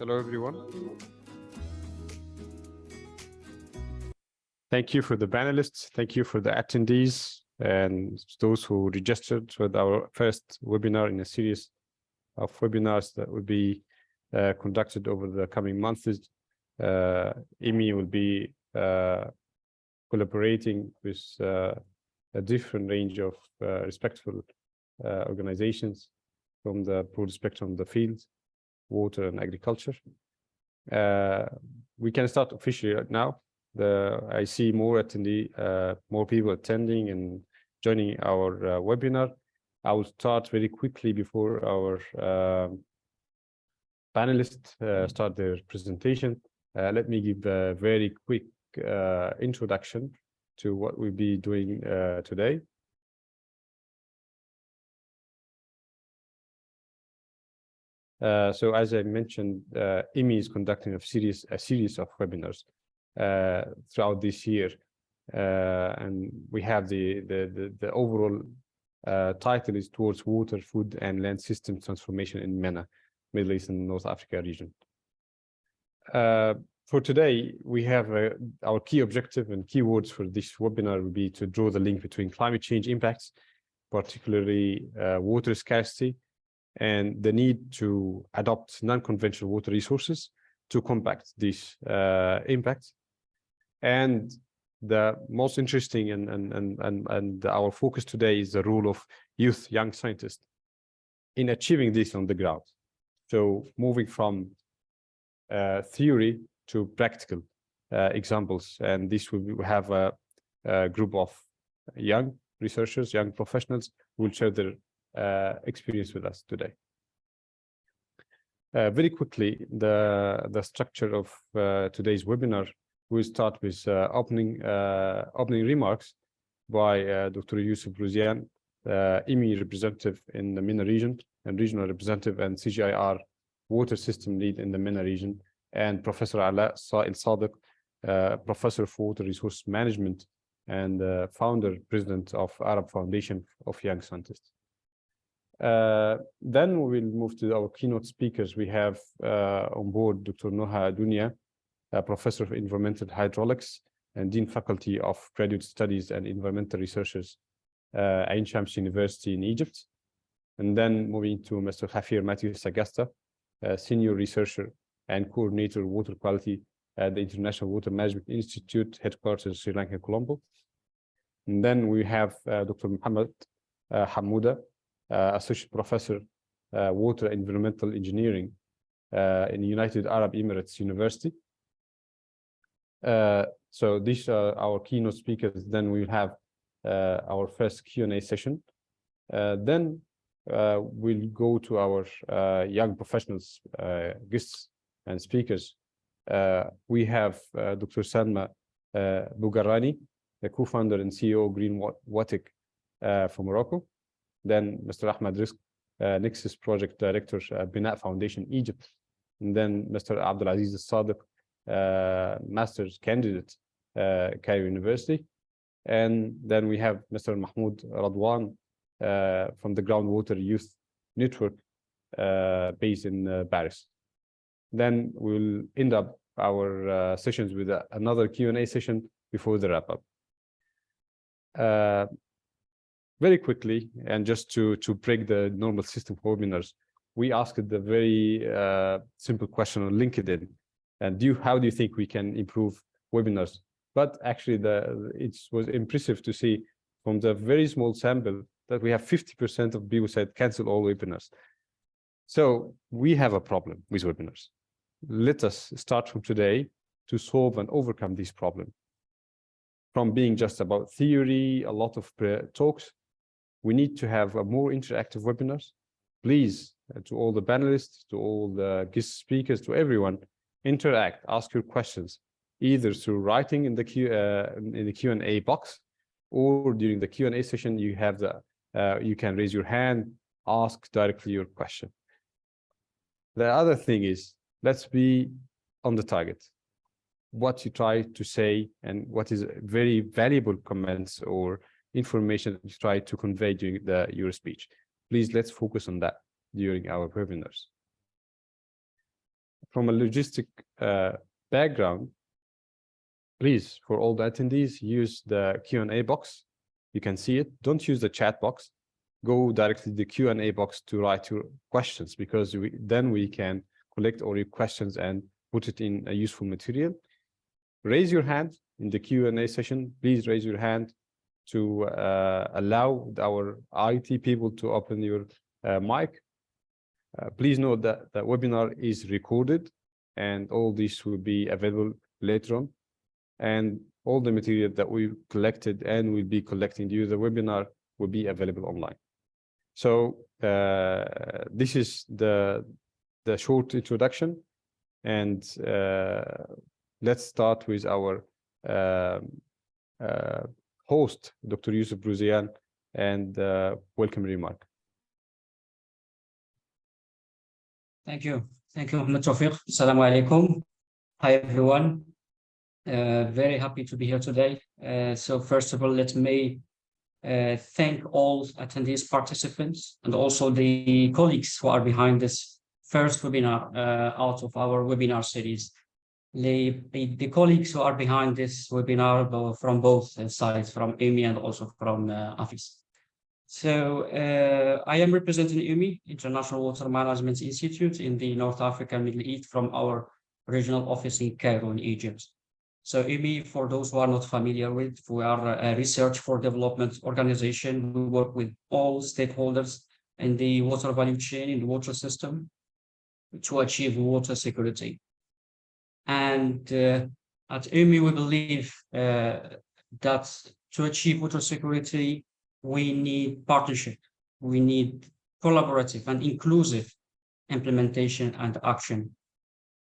Hello, everyone. Thank you for the panelists. Thank you for the attendees and those who registered with our first webinar in a series of webinars that will be conducted over the coming months. IWMI will be collaborating with a different range of respectful organizations from the broad spectrum of the fields, water and agriculture. We can start officially right now. I see more people attending and joining our webinar. I will start very quickly before our panelists start their presentation. Let me give a very quick introduction to what we'll be doing today. So as I mentioned, IWMI is conducting a series of webinars throughout this year, and we have the overall title is towards water, food, and land system transformation in MENA, Middle East and North Africa region. For today, we have our key objective and keywords for this webinar will be to draw the link between climate change impacts, particularly water scarcity, and the need to adopt non-conventional water resources to combat these impacts. And the most interesting and our focus today is the role of young scientists in achieving this on the ground. So moving from theory to practical examples, and this will have a group of young researchers, young professionals who will share their experience with us today. Very quickly, the structure of today's webinar, we'll start with opening remarks by Dr. Yusuf Ruzian, IWMI representative in the MENA region and regional representative and CGIAR water system lead in the MENA region, and Professor Ala Sa'il Sadiq, Professor for Water Resource Management and founder, president of Arab Foundation of Young Scientists. Then we will move to our keynote speakers. We have on board Dr. Noha Dunya, Professor of Environmental Hydraulics and Dean Faculty of Graduate Studies and Environmental Researchers, Ain Shams University in Egypt. And then moving to Mr. Khafir Matthew Sagasta, Senior Researcher and Coordinator Water Quality at the International Water Management Institute, headquarters Sri Lanka, Colombo. And then we have Dr. Muhammad Hamouda, Associate Professor, Water Environmental Engineering in the United Arab Emirates University. So these are our keynote speakers. Then we'll have our first Q&A session. Then we'll go to our young professionals, guests and speakers. We have Dr. Salma Bougarani, the co-founder and CEO of Green Watik from Morocco. Then Mr. Ahmed Rizk, Nexus Project Director at MENA Foundation, Egypt. And then Mr. Abdulaziz Sadiq, Master's Candidate, Cairo University. And then we have Mr. Mahmoud Radwan from the Groundwater Youth Network based in Paris. Then we'll end up our sessions with another Q&A session before the wrap-up. Very quickly, and just to break the normal system for webinars, we asked the very simple question on LinkedIn, and how do you think we can improve webinars? But actually, it was impressive to see from the very small sample that we have 50% of people said cancel all webinars. So we have a problem with webinars. Let us start from today to solve and overcome this problem. From being just about theory, a lot of talks, we need to have a more interactive webinars. Please, to all the panelists, to all the guest speakers, to everyone, interact, ask your questions, either through writing in the Q&A box, or during the Q&A session, you have you can raise your hand, ask directly your question. The other thing is, let's be on the target. What you try to say and what is very valuable comments or information you try to convey during your speech. Please, let's focus on that during our webinars. from a logistic background, please, for all the attendees, use the Q&A box. You can see it. Don't use the chat box. Go directly to the Q&A box to write your questions, because then we can collect all your questions and put it in a useful material. Raise your hand in the Q&A session. Please raise your hand to allow our IT people to open your mic. Please note that the webinar is recorded, and all this will be available later on. And all the material that we collected and will be collecting during the webinar will be available online. So this is the short introduction, and let's start with our host, Dr. Yusuf Bruzian, and welcome remark. Thank you. Thank you, Muhammad Tawfiq. Assalamu alaikum. Hi, everyone. Very happy to be here today. So first of all, let me thank all attendees, participants, and also the colleagues who are behind this first webinar out of our webinar series. The colleagues who are behind this webinar from both sides, from IWMI and also from Office. So I am representing IWMI, International Water Management Institute in the North Africa, Middle East, from our regional office in Cairo, in Egypt. So IWMI, for those who are not familiar with, we are a research for development organization. We work with all stakeholders in the water value chain, in the water system, to achieve water security. And at IWMI, we believe that to achieve water security, we need partnership, we need collaborative and inclusive implementation and action,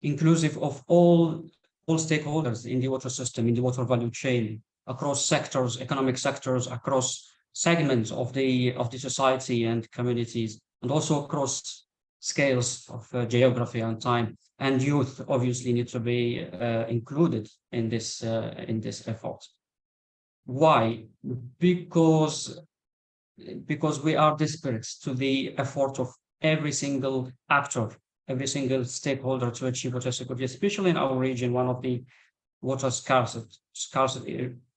inclusive of all stakeholders in the water system, in the water value chain, across sectors, economic sectors, across segments of the society and communities, and also across scales of geography and time. And youth obviously need to be included in this effort. Why? Because we are desperate to the effort of every single actor, every single stakeholder to achieve water security, especially in our region, one of the water scarce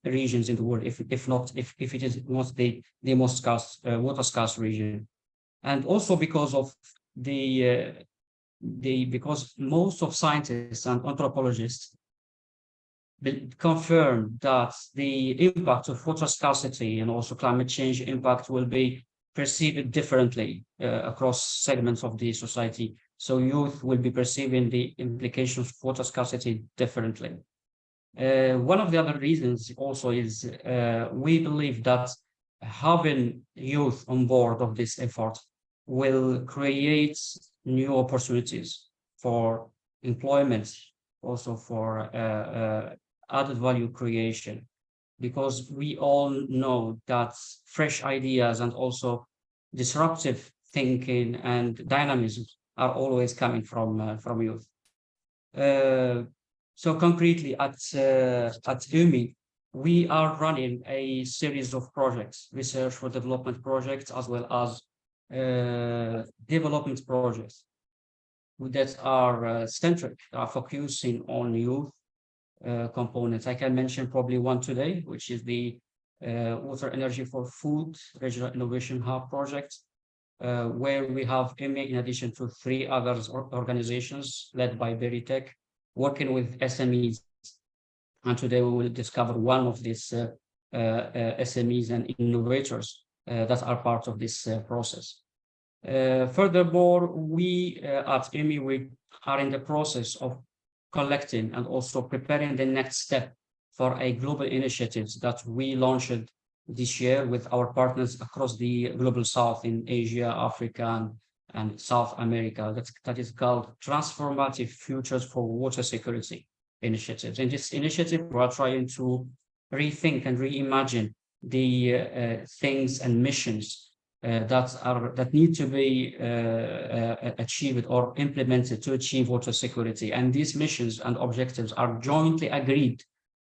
regions in the world, if it is not the most scarce water scarce region. And also because of because most of scientists and anthropologists confirm that the impact of water scarcity and also climate change impact will be perceived differently across segments of the society. So youth will be perceiving the implications of water scarcity differently. One of the other reasons also is we believe that having youth on board of this effort will create new opportunities for employment, also for added value creation, because we all know that fresh ideas and also disruptive thinking and dynamism are always coming from youth. So concretely at IWMI, we are running a series of projects, research for development projects, as well as development projects that are centric, are focusing on youth components. I can mention probably one today, which is the Water Energy for Food Regional Innovation Hub project, where we have IWMI, in addition to 3 other organizations led by Veritech, working with SMEs. And today we will discover one of these SMEs and innovators that are part of this process. Furthermore, we at IWMI, we are in the process of collecting and also preparing the next step for a global initiatives that we launched this year with our partners across the global south in Asia, Africa, and South America. That is called Transformative Futures for Water Security initiatives. In this initiative, we are trying to rethink and reimagine the things and missions that need to be achieved or implemented to achieve water security. And these missions and objectives are jointly agreed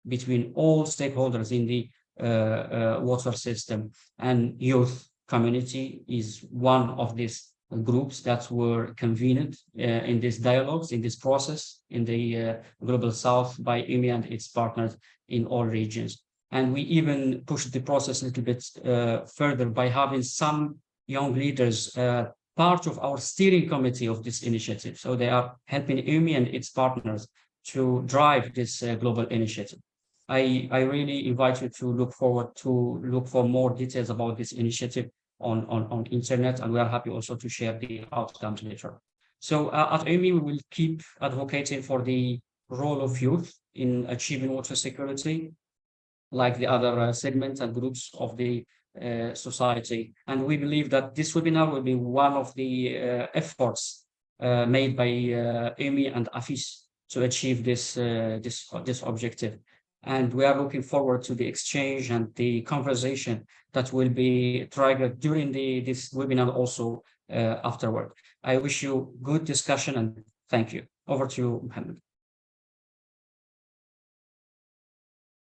between all stakeholders in the water system, and youth community is one of these groups that were convened in these dialogues, in this process, in the Global South by IWMI and its partners in all regions. And we even pushed the process a little bit further by having some young leaders part of our steering committee of this initiative. So they are helping IWMI and its partners to drive this global initiative. I really invite you to look for more details about this initiative on internet, and we are happy also to share the outcomes later. So at IWMI, we will keep advocating for the role of youth in achieving water security, like the other segments and groups of the society. And we believe that this webinar will be one of the efforts made by IWMI and AFIS to achieve this objective. And we are looking forward to the exchange and the conversation that will be triggered during this webinar, also afterward. I wish you good discussion and thank you. Over to you, Mohammed.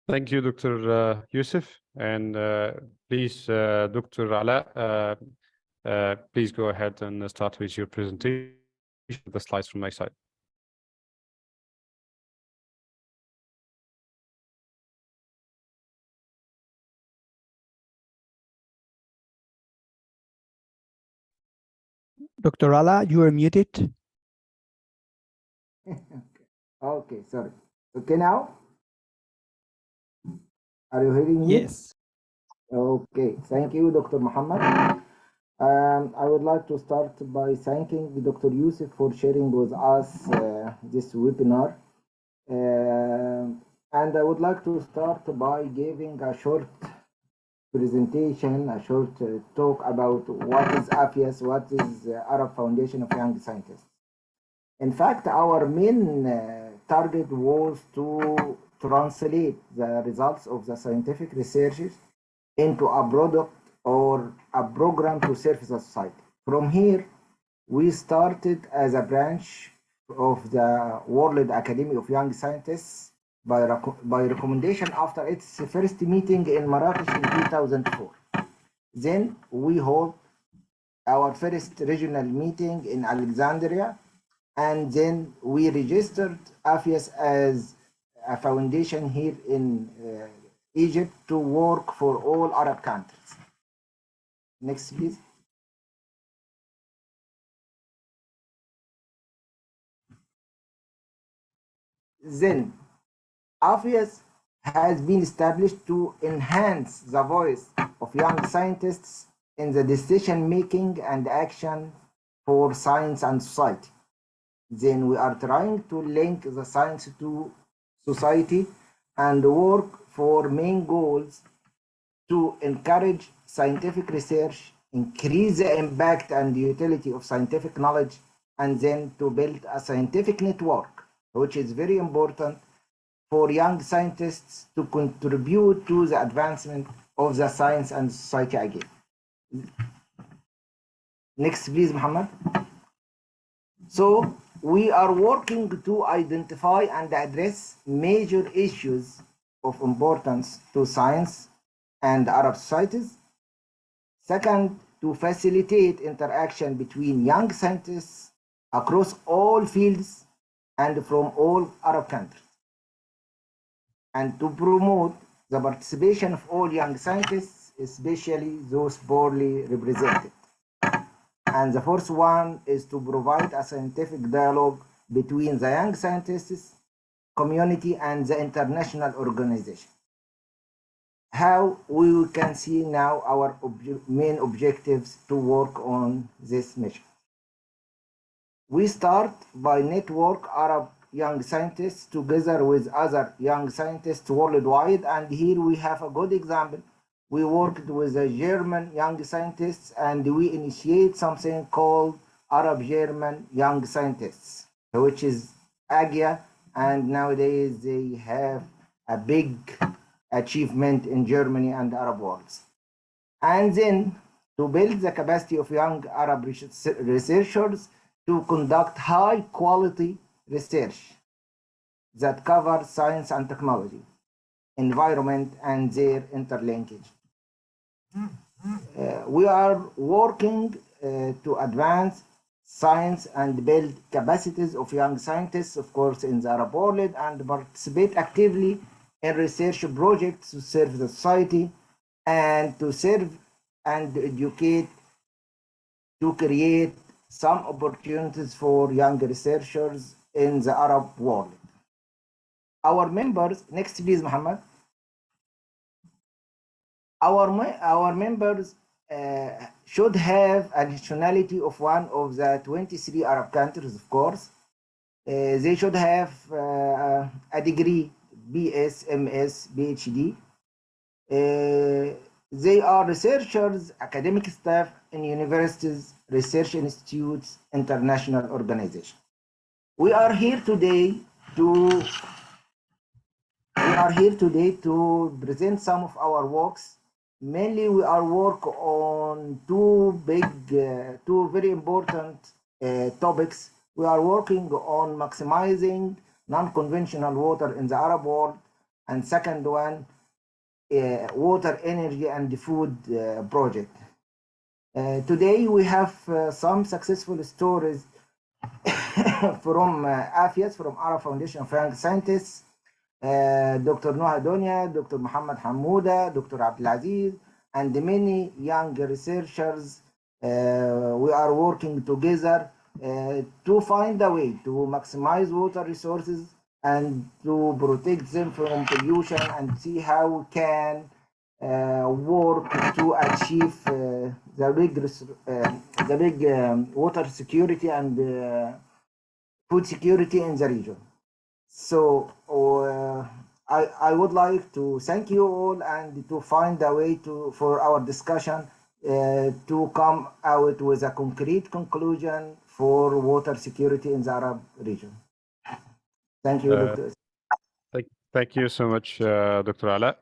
Thank you, Dr. Yusuf. And please, Dr. Ala, please go ahead and start with your presentation, the slides from my side. Dr. Ala, you are muted. Okay, sorry. Okay, now? Are you hearing me? Yes. Okay, thank you, Dr. Muhammad. I would like to start by thanking Dr. Yusuf for sharing with us this webinar. And I would like to start by giving a short presentation, a short talk about what is AFIS, what is Arab Foundation of Young Scientists. In fact, our main target was to translate the results of the scientific researches into a product or a program to serve the society. From here, we started as a branch of the World Academy of Young Scientists by recommendation after its first meeting in Marrakesh in 2004. Then we hold our first regional meeting in Alexandria, and then we registered AFIS as a foundation here in Egypt to work for all Arab countries. Next, please. Then, AFIS has been established to enhance the voice of young scientists in the decision making and action for science and society. Then we are trying to link the science to society and work for main goals to encourage scientific research, increase the impact and the utility of scientific knowledge, and then to build a scientific network, which is very important for young scientists to contribute to the advancement of the science and society again. Next, please, Muhammad. So we are working to identify and address major issues of importance to science and Arab societies. Second, to facilitate interaction between young scientists across all fields and from all Arab countries. And to promote the participation of all young scientists, especially those poorly represented. And the fourth one is to provide a scientific dialogue between the young scientists, community, and the international organization. How we can see now our main objectives to work on this mission. We start by network Arab young scientists together with other young scientists worldwide, and here we have a good example. We worked with the German young scientists and we initiate something called Arab-German Young Scientists, which is AGIA, and nowadays they have a big achievement in Germany and Arab worlds. And then to build the capacity of young Arab researchers to conduct high quality research that covers science and technology, environment, and their interlinkage. We are working to advance science and build capacities of young scientists, of course, in the Arab world, and participate actively in research projects to serve the society and to serve and educate to create some opportunities for young researchers in the Arab world. Our members, next please, Muhammad. Our members should have a nationality of one of the 23 Arab countries, of course. They should have a degree, BS, MS, PhD. They are researchers, academic staff in universities, research institutes, international organizations. We are here today to present some of our works. Mainly, we are work on two very important topics. We are working on maximizing non-conventional water in the Arab world, and second one, water, energy, and food project. Today, we have some successful stories from AFIAS, from Arab Foundation of Young Scientists, Dr. Noha Donia, Dr. Muhammad Hamouda, Dr. Abdelaziz, and many young researchers. We are working together to find a way to maximize water resources and to protect them from pollution, and see how we can work to achieve the big water security and food security in the region. So I would like to thank you all and to find a way for our discussion to come out with a concrete conclusion for water security in the Arab region. Thank you, Dr. Thank you so much, Dr. Ala,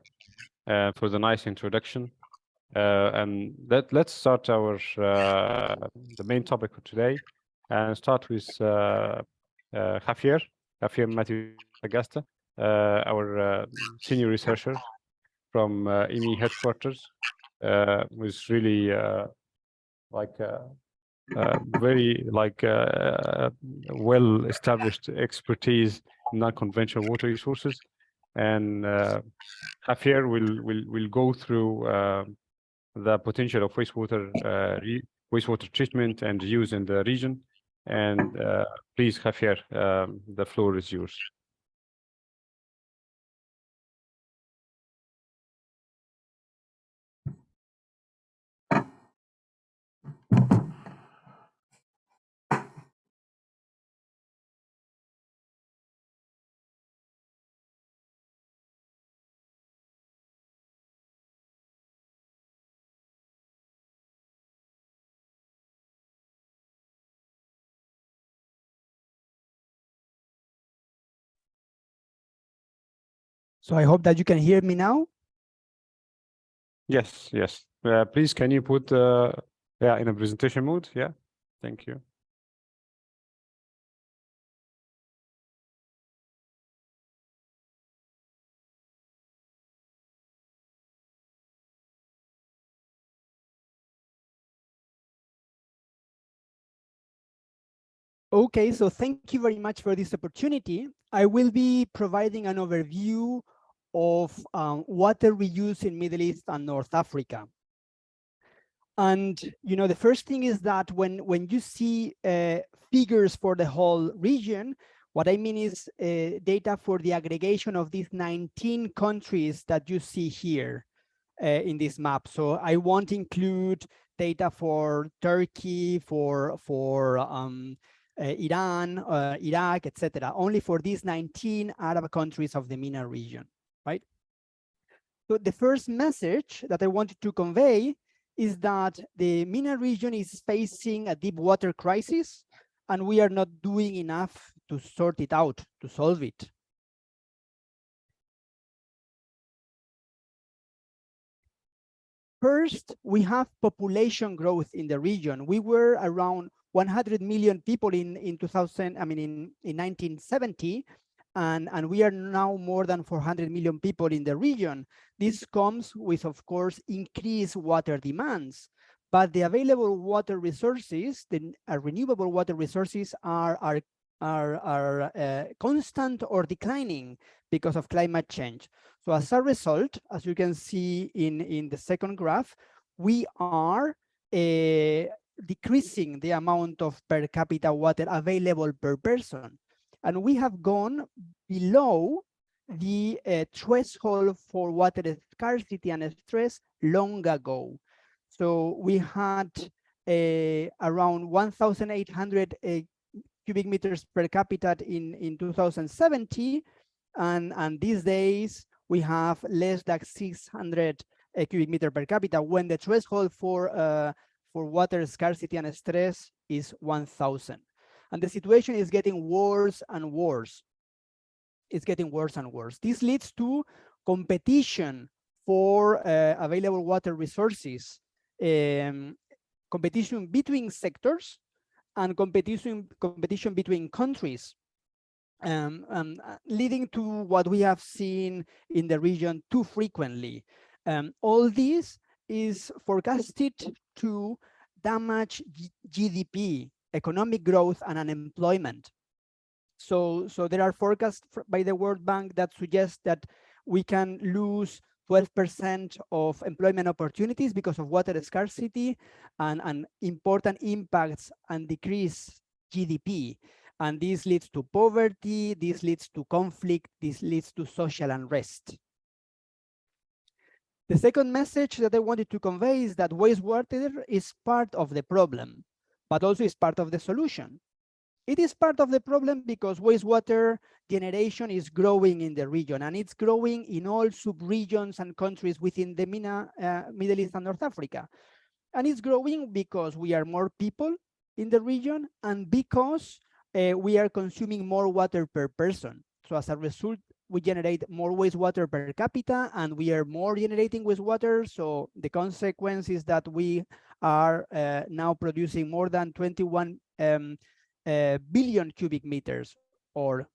for the nice introduction. And let's start our the main topic for today, and start with Javier Matthew Agasta, our senior researcher from IMI headquarters, was really very well-established expertise in non-conventional water resources, and Javier will go through the potential of wastewater treatment and use in the region. And please, Javier, the floor is yours. So I hope that you can hear me now. Yes. Please, can you put in a presentation mode? Yeah, thank you. Okay, so thank you very much for this opportunity. I will be providing an overview of water reuse in Middle East and North Africa. And the first thing is that when you see figures for the whole region, what I mean is data for the aggregation of these 19 countries that you see here in this map. So I won't include data for Turkey, for Iran, Iraq, etc. Only for these 19 Arab countries of the MENA region, right? So the first message that I wanted to convey is that the MENA region is facing a deep water crisis, and we are not doing enough to sort it out, to solve it. First, we have population growth in the region. We were around 100 million people in 1970, and we are now more than 400 million people in the region. This comes with, of course, increased water demands, but the available water resources, the renewable water resources are constant or declining because of climate change. So as a result, as you can see in the second graph, we are decreasing the amount of per capita water available per person. And we have gone below the threshold for water scarcity and stress long ago. So we had around 1,800 cubic meters per capita in 2070, and these days we have less than 600 cubic meter per capita, when the threshold for water scarcity and stress is 1,000. And the situation is getting worse and worse. It's getting worse and worse. This leads to competition for available water resources, competition between sectors, and competition between countries, leading to what we have seen in the region too frequently. All this is forecasted to damage GDP, economic growth, and unemployment. So there are forecasts by the World Bank that suggest that we can lose 12% of employment opportunities because of water scarcity, and important impacts and decrease GDP. And this leads to poverty, this leads to conflict, this leads to social unrest. The second message that I wanted to convey is that wastewater is part of the problem, but also is part of the solution. It is part of the problem because wastewater generation is growing in the region, and it's growing in all sub-regions and countries within the MENA, Middle East and North Africa. And it's growing because we are more people in the region, and because we are consuming more water per person. So as a result, we generate more wastewater per capita, and we are more generating wastewater. So the consequence is that we are now producing more than 21 billion cubic meters, or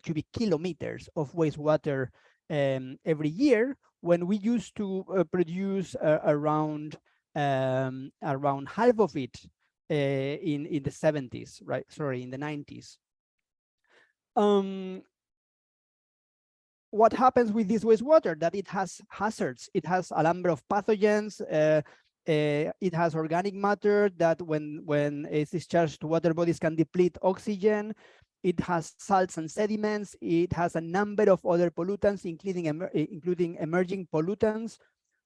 cubic kilometers of wastewater every year, when we used to produce around half of it in the 70s, right? Sorry, in the 90s. What happens with this wastewater? That it has hazards. It has a number of pathogens. It has organic matter that when it's discharged to water bodies can deplete oxygen. It has salts and sediments. It has a number of other pollutants, including emerging pollutants,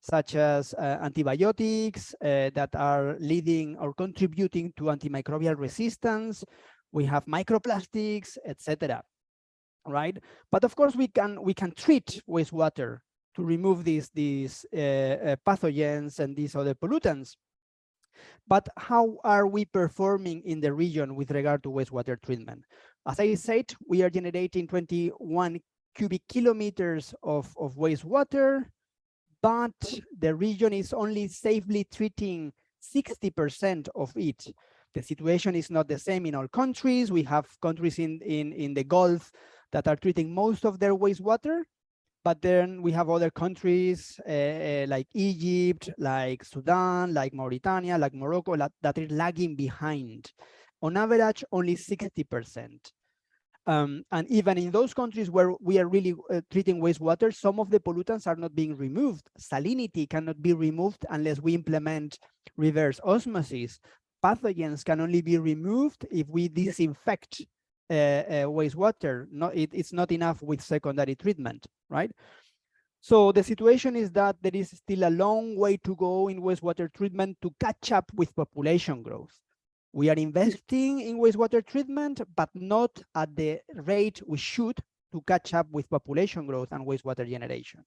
such as antibiotics that are leading or contributing to antimicrobial resistance. We have microplastics, etc. Right? But of course, we can treat wastewater to remove these pathogens and these other pollutants. But how are we performing in the region with regard to wastewater treatment? As I said, we are generating 21 cubic kilometers of wastewater, but the region is only safely treating 60% of it. The situation is not the same in all countries. We have countries in the Gulf that are treating most of their wastewater, but then we have other countries like Egypt, like Sudan, like Mauritania, like Morocco, that are lagging behind. On average, only 60%. And even in those countries where we are really treating wastewater, some of the pollutants are not being removed. Salinity cannot be removed unless we implement reverse osmosis. Pathogens can only be removed if we disinfect wastewater. It's not enough with secondary treatment, right? So the situation is that there is still a long way to go in wastewater treatment to catch up with population growth. We are investing in wastewater treatment, but not at the rate we should to catch up with population growth and wastewater generation.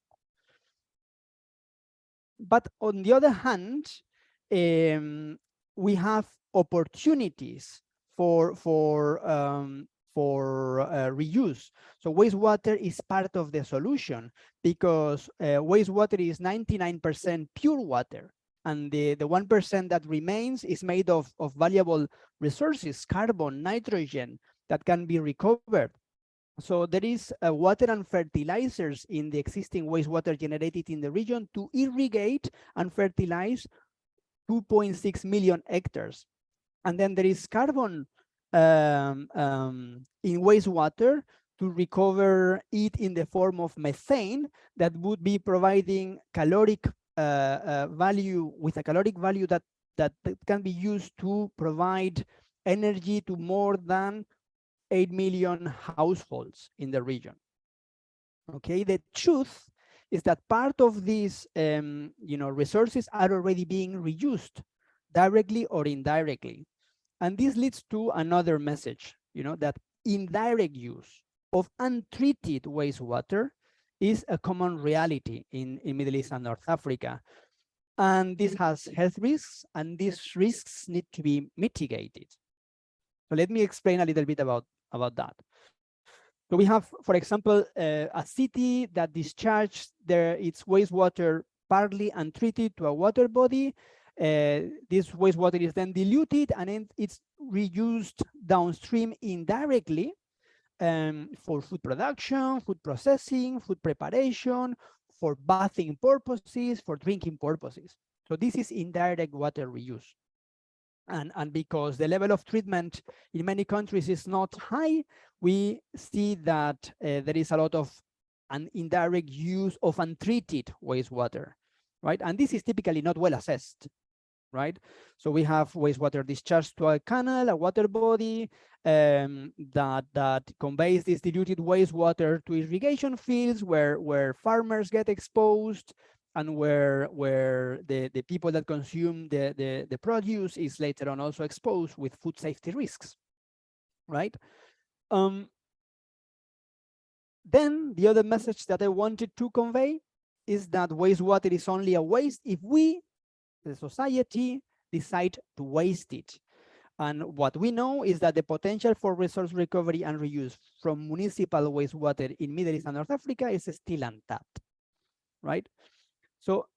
But on the other hand, we have opportunities for reuse. So wastewater is part of the solution, because wastewater is 99% pure water. And the 1% that remains is made of valuable resources, carbon, nitrogen, that can be recovered. So there is water and fertilizers in the existing wastewater generated in the region to irrigate and fertilize 2.6 million hectares. And then there is carbon in wastewater to recover it in the form of methane that would be providing caloric value, with a caloric value that can be used to provide energy to more than 8 million households in the region. Okay, the truth is that part of these resources are already being reused directly or indirectly. And this leads to another message, that indirect use of untreated wastewater is a common reality in Middle East and North Africa. And this has health risks, and these risks need to be mitigated. So let me explain a little bit about that. So we have, for example, a city that discharges its wastewater partly untreated to a water body. This wastewater is then diluted and then it's reused downstream indirectly for food production, food processing, food preparation, for bathing purposes, for drinking purposes. So this is indirect water reuse. And because the level of treatment in many countries is not high, we see that there is a lot of an indirect use of untreated wastewater, right? And this is typically not well assessed, right? So we have wastewater discharged to a canal, a water body that conveys this diluted wastewater to irrigation fields where farmers get exposed, and where the people that consume the produce is later on also exposed with food safety risks, right? Then the other message that I wanted to convey is that wastewater is only a waste if we, the society, decide to waste it. And what we know is that the potential for resource recovery and reuse from municipal wastewater in Middle East and North Africa is still untapped, right? So,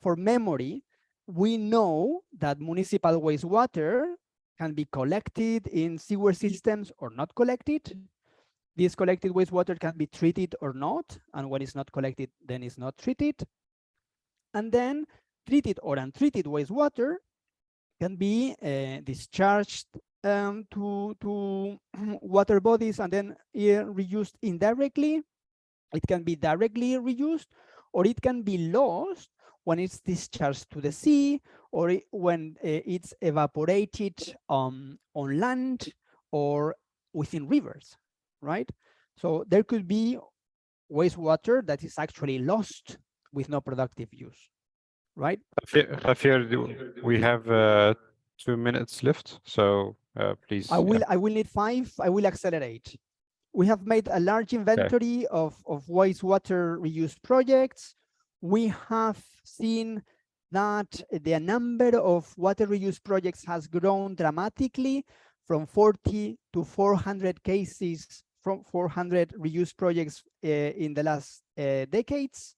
for memory, we know that municipal wastewater can be collected in sewer systems or not collected. This collected wastewater can be treated or not, and when it's not collected, then it's not treated. And then treated or untreated wastewater can be discharged to water bodies and then reused indirectly. It can be directly reused, or it can be lost when it's discharged to the sea, or when it's evaporated on land or within rivers, right? So there could be wastewater that is actually lost with no productive use, right? Javier, we have 2 minutes left, so please. I will need 5. I will accelerate. We have made a large inventory of wastewater reuse projects. We have seen that the number of water reuse projects has grown dramatically from 40 to 400 cases, from 400 reuse projects in the last decades.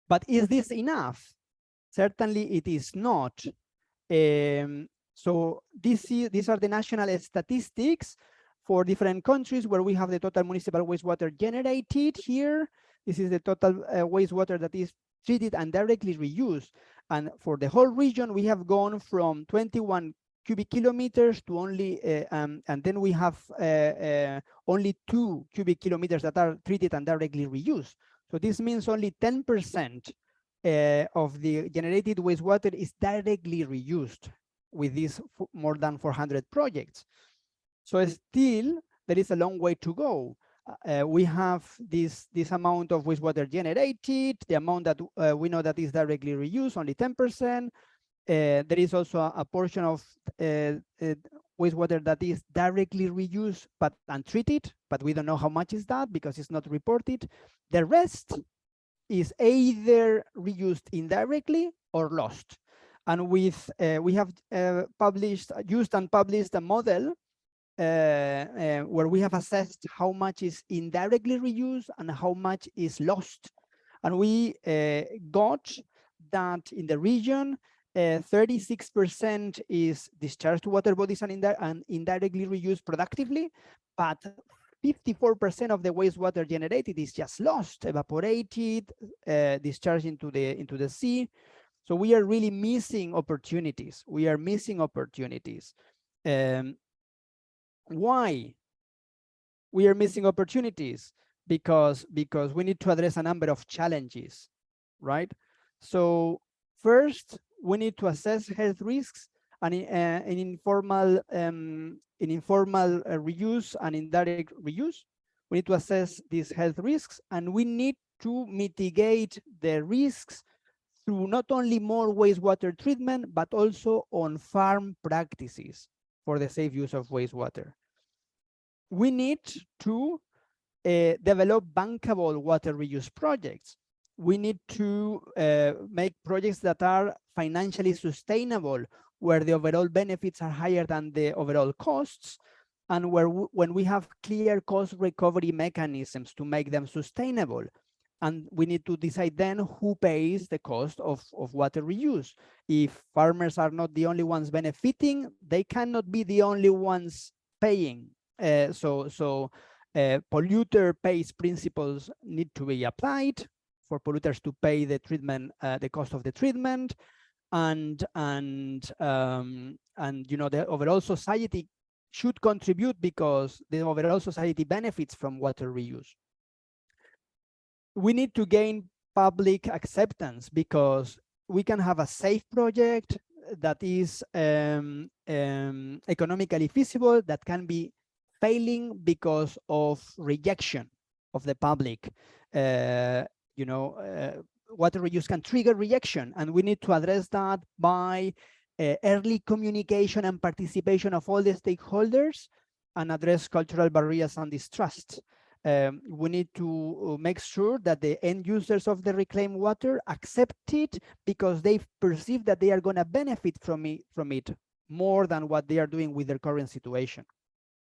But is this enough? Certainly it is not. So these are the national statistics for different countries where we have the total municipal wastewater generated here. This is the total wastewater that is treated and directly reused. And for the whole region, we have gone from 21 cubic kilometers to only, and then we have only 2 cubic kilometers that are treated and directly reused. So this means only 10% of the generated wastewater is directly reused with these more than 400 projects. So still, there is a long way to go. We have this amount of wastewater generated, the amount that we know that is directly reused, only 10%. There is also a portion of wastewater that is directly reused but untreated, but we don't know how much is that because it's not reported. The rest is either reused indirectly or lost. And with we have used and published a model where we have assessed how much is indirectly reused and how much is lost. And we got that in the region, 36% is discharged to water bodies and indirectly reused productively, but 54% of the wastewater generated is just lost, evaporated, discharged into the sea. So we are really missing opportunities. We are missing opportunities. Why? We are missing opportunities because we need to address a number of challenges, right? So first, we need to assess health risks and in informal reuse and indirect reuse. We need to assess these health risks, and we need to mitigate the risks through not only more wastewater treatment, but also on-farm practices for the safe use of wastewater. We need to develop bankable water reuse projects. We need to make projects that are financially sustainable, where the overall benefits are higher than the overall costs, and where when we have clear cost recovery mechanisms to make them sustainable. And we need to decide then who pays the cost of water reuse. If farmers are not the only ones benefiting, they cannot be the only ones paying. Polluter pays principles need to be applied for polluters to pay the treatment, the cost of the treatment, and you know, the overall society should contribute because the overall society benefits from water reuse. We need to gain public acceptance because we can have a safe project that is economically feasible, that can be failing because of rejection of the public. You know, water reuse can trigger rejection, and we need to address that by early communication and participation of all the stakeholders, and address cultural barriers and distrust. We need to make sure that the end users of the reclaimed water accept it because they perceive that they are going to benefit from it more than what they are doing with their current situation.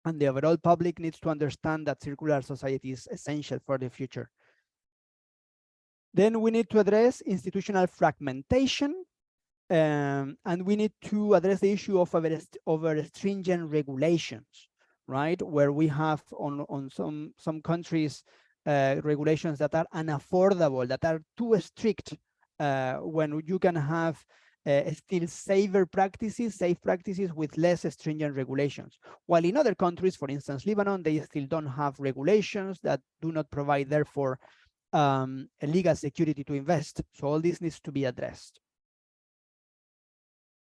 And the overall public needs to understand that circular society is essential for the future. Then we need to address institutional fragmentation, and we need to address the issue of over stringent regulations, right? Where we have on some countries regulations that are unaffordable, that are too strict, when you can have still safe practices with less stringent regulations. While in other countries, for instance, Lebanon, they still don't have regulations that do not provide, therefore, a legal security to invest. So all this needs to be addressed.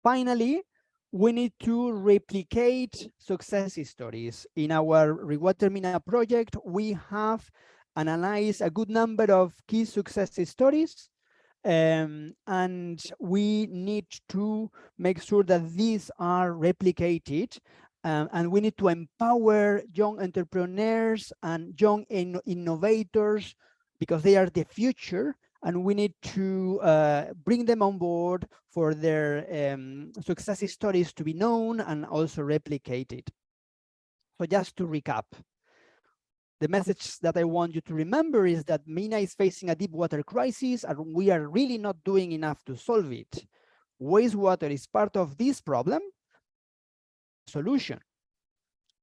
Finally, we need to replicate success stories. In our Rewater MENA project, we have analyzed a good number of key success stories, and we need to make sure that these are replicated, and we need to empower young entrepreneurs and young innovators because they are the future, and we need to bring them on board for their success stories to be known and also replicated. So just to recap, the message that I want you to remember is that MENA is facing a deep water crisis, and we are really not doing enough to solve it. Wastewater is part of this problem. Solution.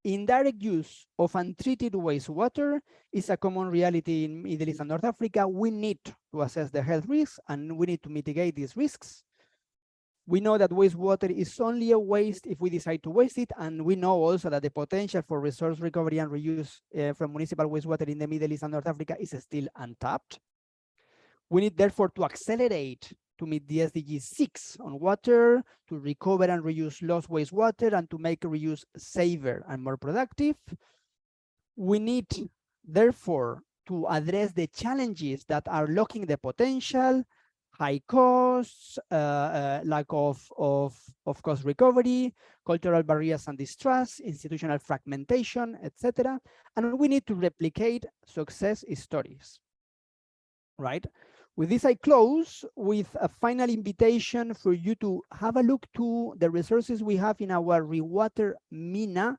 Indirect use of untreated wastewater is a common reality in Middle East and North Africa. We need to assess the health risks, and we need to mitigate these risks. We know that wastewater is only a waste if we decide to waste it, and we know also that the potential for resource recovery and reuse from municipal wastewater in the Middle East and North Africa is still untapped. We need, therefore, to accelerate to meet the SDG 6 on water, to recover and reuse lost wastewater, and to make reuse safer and more productive. We need, therefore, to address the challenges that are locking the potential: high costs, lack of cost recovery, cultural barriers and distrust, institutional fragmentation, etc. And we need to replicate success stories, right? With this, I close with a final invitation for you to have a look to the resources we have in our Rewater MENA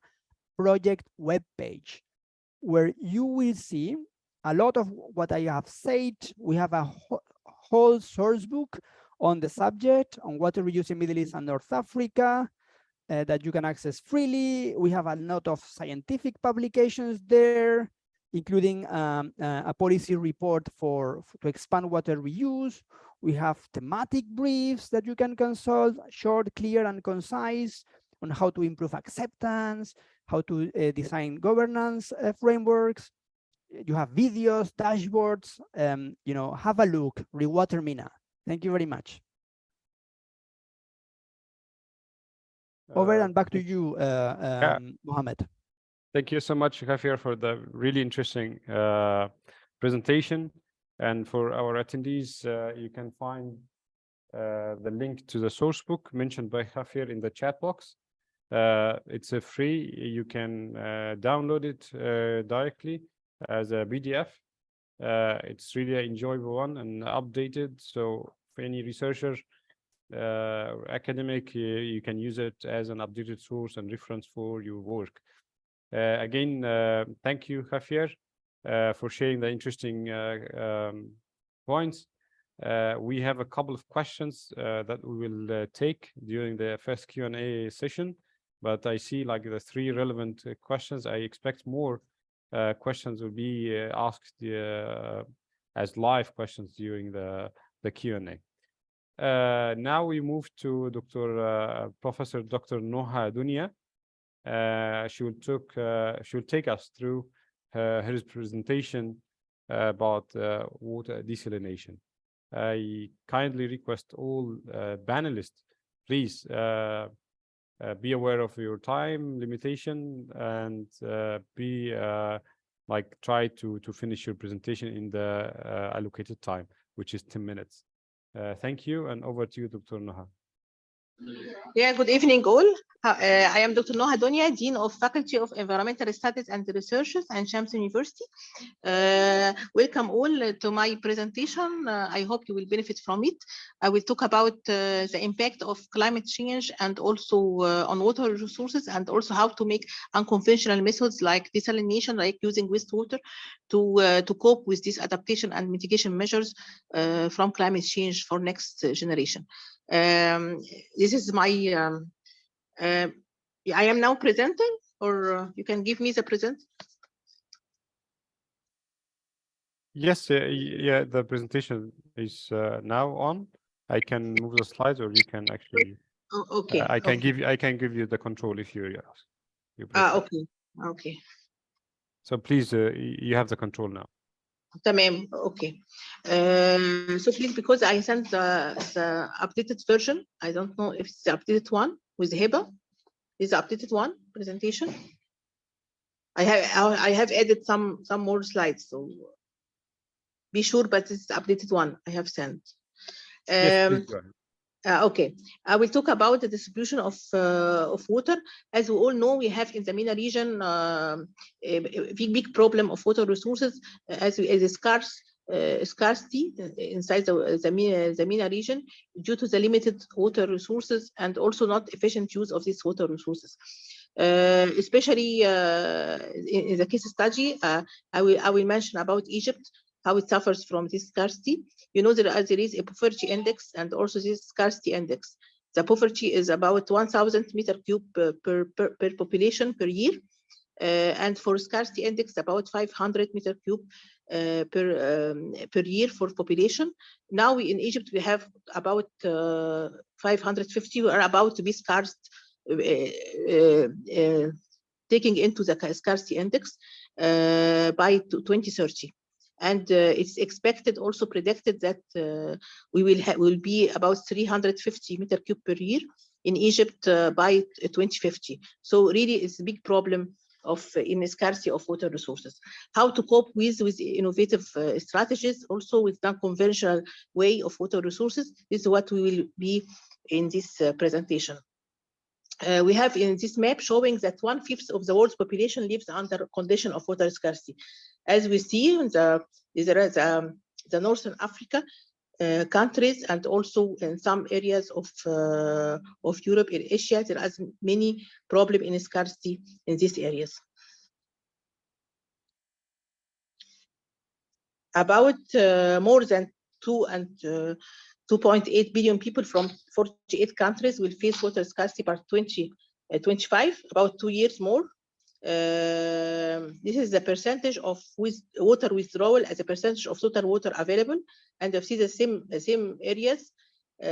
project webpage, where you will see a lot of what I have said. We have a whole source book on the subject, on water reuse in Middle East and North Africa, that you can access freely. We have a lot of scientific publications there, including a policy report to expand water reuse. We have thematic briefs that you can consult, short, clear, and concise, on how to improve acceptance, how to design governance frameworks. You have videos, dashboards. You know, have a look. Rewater MENA. Thank you very much. Over and back to you, Mohammed. Thank you so much, Javier, for the really interesting presentation. And for our attendees, you can find the link to the source book mentioned by Javier in the chat box. It's a free. You can download it directly as a PDF. It's really an enjoyable one and updated. So for any researcher, academic, you can use it as an updated source and reference for your work. Again, thank you, Javier, for sharing the interesting points. We have a couple of questions that we will take during the first Q&A session, but I see like the 3 relevant questions. I expect more questions will be asked as live questions during the Q&A. Now we move to Professor Dr. Noha Dunya. She will take us through her presentation about water desalination. I kindly request all panelists, please be aware of your time limitation and try to finish your presentation in the allocated time, which is 10 minutes. Thank you, and over to you, Dr. Noha. Yeah, good evening all. I am Dr. Noha Dunya, Dean of Faculty of Environmental Studies and Researches at Shams University. Welcome all to my presentation. I hope you will benefit from it. I will talk about the impact of climate change and also on water resources, and also how to make unconventional methods like desalination, like using wastewater to cope with this adaptation and mitigation measures from climate change for next generation. This is my I am now presenting, or you can give me the present. Yes, yeah, the presentation is now on. I can move the slides, or you can actually. Oh, okay. I can give you the control if you ask. Okay. Okay. So please, you have the control now. Tamam. Okay. So please, because I sent the updated version, I don't know if it's the updated one with HEBA. Is the updated one presentation? I have added some more slides, so be sure, but it's the updated one I have sent. Yes, please go ahead. Okay, I will talk about the distribution of water. As we all know, we have in the MENA region a big problem of water resources, as a scarcity inside the MENA region due to the limited water resources and also not efficient use of these water resources. Especially in the case study, I will mention about Egypt, how it suffers from this scarcity. You know, there is a poverty index and also this scarcity index. The poverty is about 1,000 meter cube per population per year. And for scarcity index, about 500 meter cube per year for population. Now in Egypt, we have about 550 who are about to be scarce, taking into the scarcity index by 2030. And it's expected, also predicted, that we will be about 350 meter cube per year in Egypt by 2050. So really, it's a big problem in a scarcity of water resources. How to cope with innovative strategies, also with non-conventional way of water resources. This is what we will be in this presentation. We have in this map showing that 1/5 of the world's population lives under condition of water scarcity. As we see, there is the Northern Africa countries, and also in some areas of Europe and Asia, there are many problems in scarcity in these areas. About more than 2.8 billion people from 48 countries will face water scarcity by 2025, about 2 years more. This is the percentage of water withdrawal as a percentage of total water available, and you see the same areas,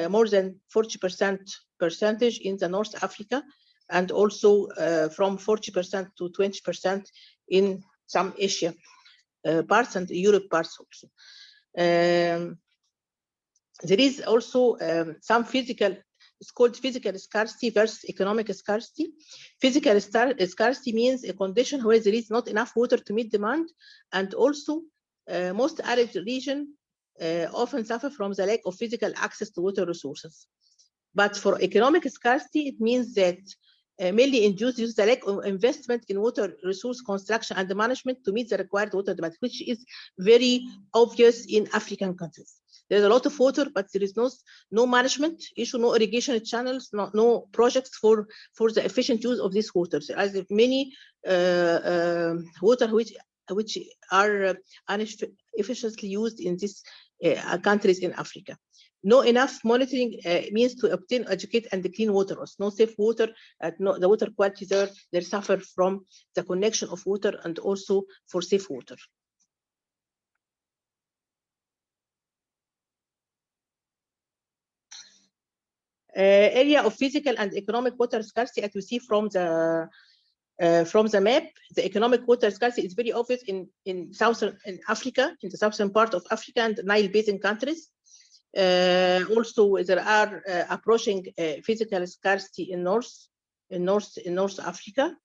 more than 40% percentage in the North Africa, and also from 40% to 20% in some Asia parts and Europe parts also. There is also some physical, it's called physical scarcity versus economic scarcity. Physical scarcity means a condition where there is not enough water to meet demand, and also most arid regions often suffer from the lack of physical access to water resources. But for economic scarcity, it means that mainly induces the lack of investment in water resource construction and management to meet the required water demand, which is very obvious in African countries. There's a lot of water, but there is no management issue, no irrigation channels, no projects for the efficient use of this water. There are many water which are inefficiently used in these countries in Africa. No enough monitoring means to obtain, educate, and clean water. No safe water, the water quality there, they suffer from the connection of water and also for safe water. Area of physical and economic water scarcity, as we see from the map. The economic water scarcity is very obvious in southern Africa, in the southern part of Africa and Nile Basin countries. Also, there are approaching physical scarcity in North Africa.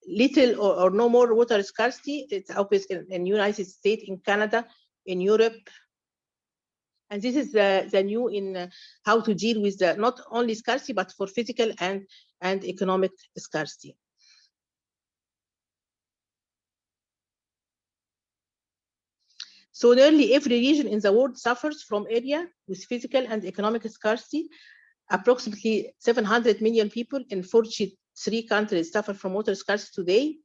Little or no more water scarcity. It's obvious in United States, in Canada, in Europe. And this is the new in how to deal with the not only scarcity, but for physical and economic scarcity. So nearly every region in the world suffers from area with physical and economic scarcity. Approximately 700 million people in 43 countries suffer from water scarcity today.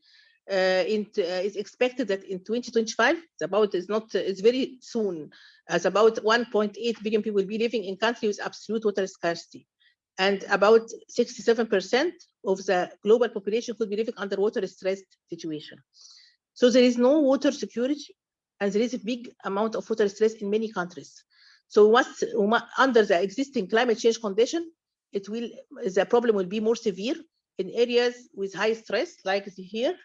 It's expected that in 2025, it's very soon, as about 1.8 billion people will be living in countries with absolute water scarcity. And about 67% of the global population could be living under water stressed situation. So there is no water security, and there is a big amount of water stress in many countries. So under the existing climate change condition, the problem will be more severe in areas with high stress, like here.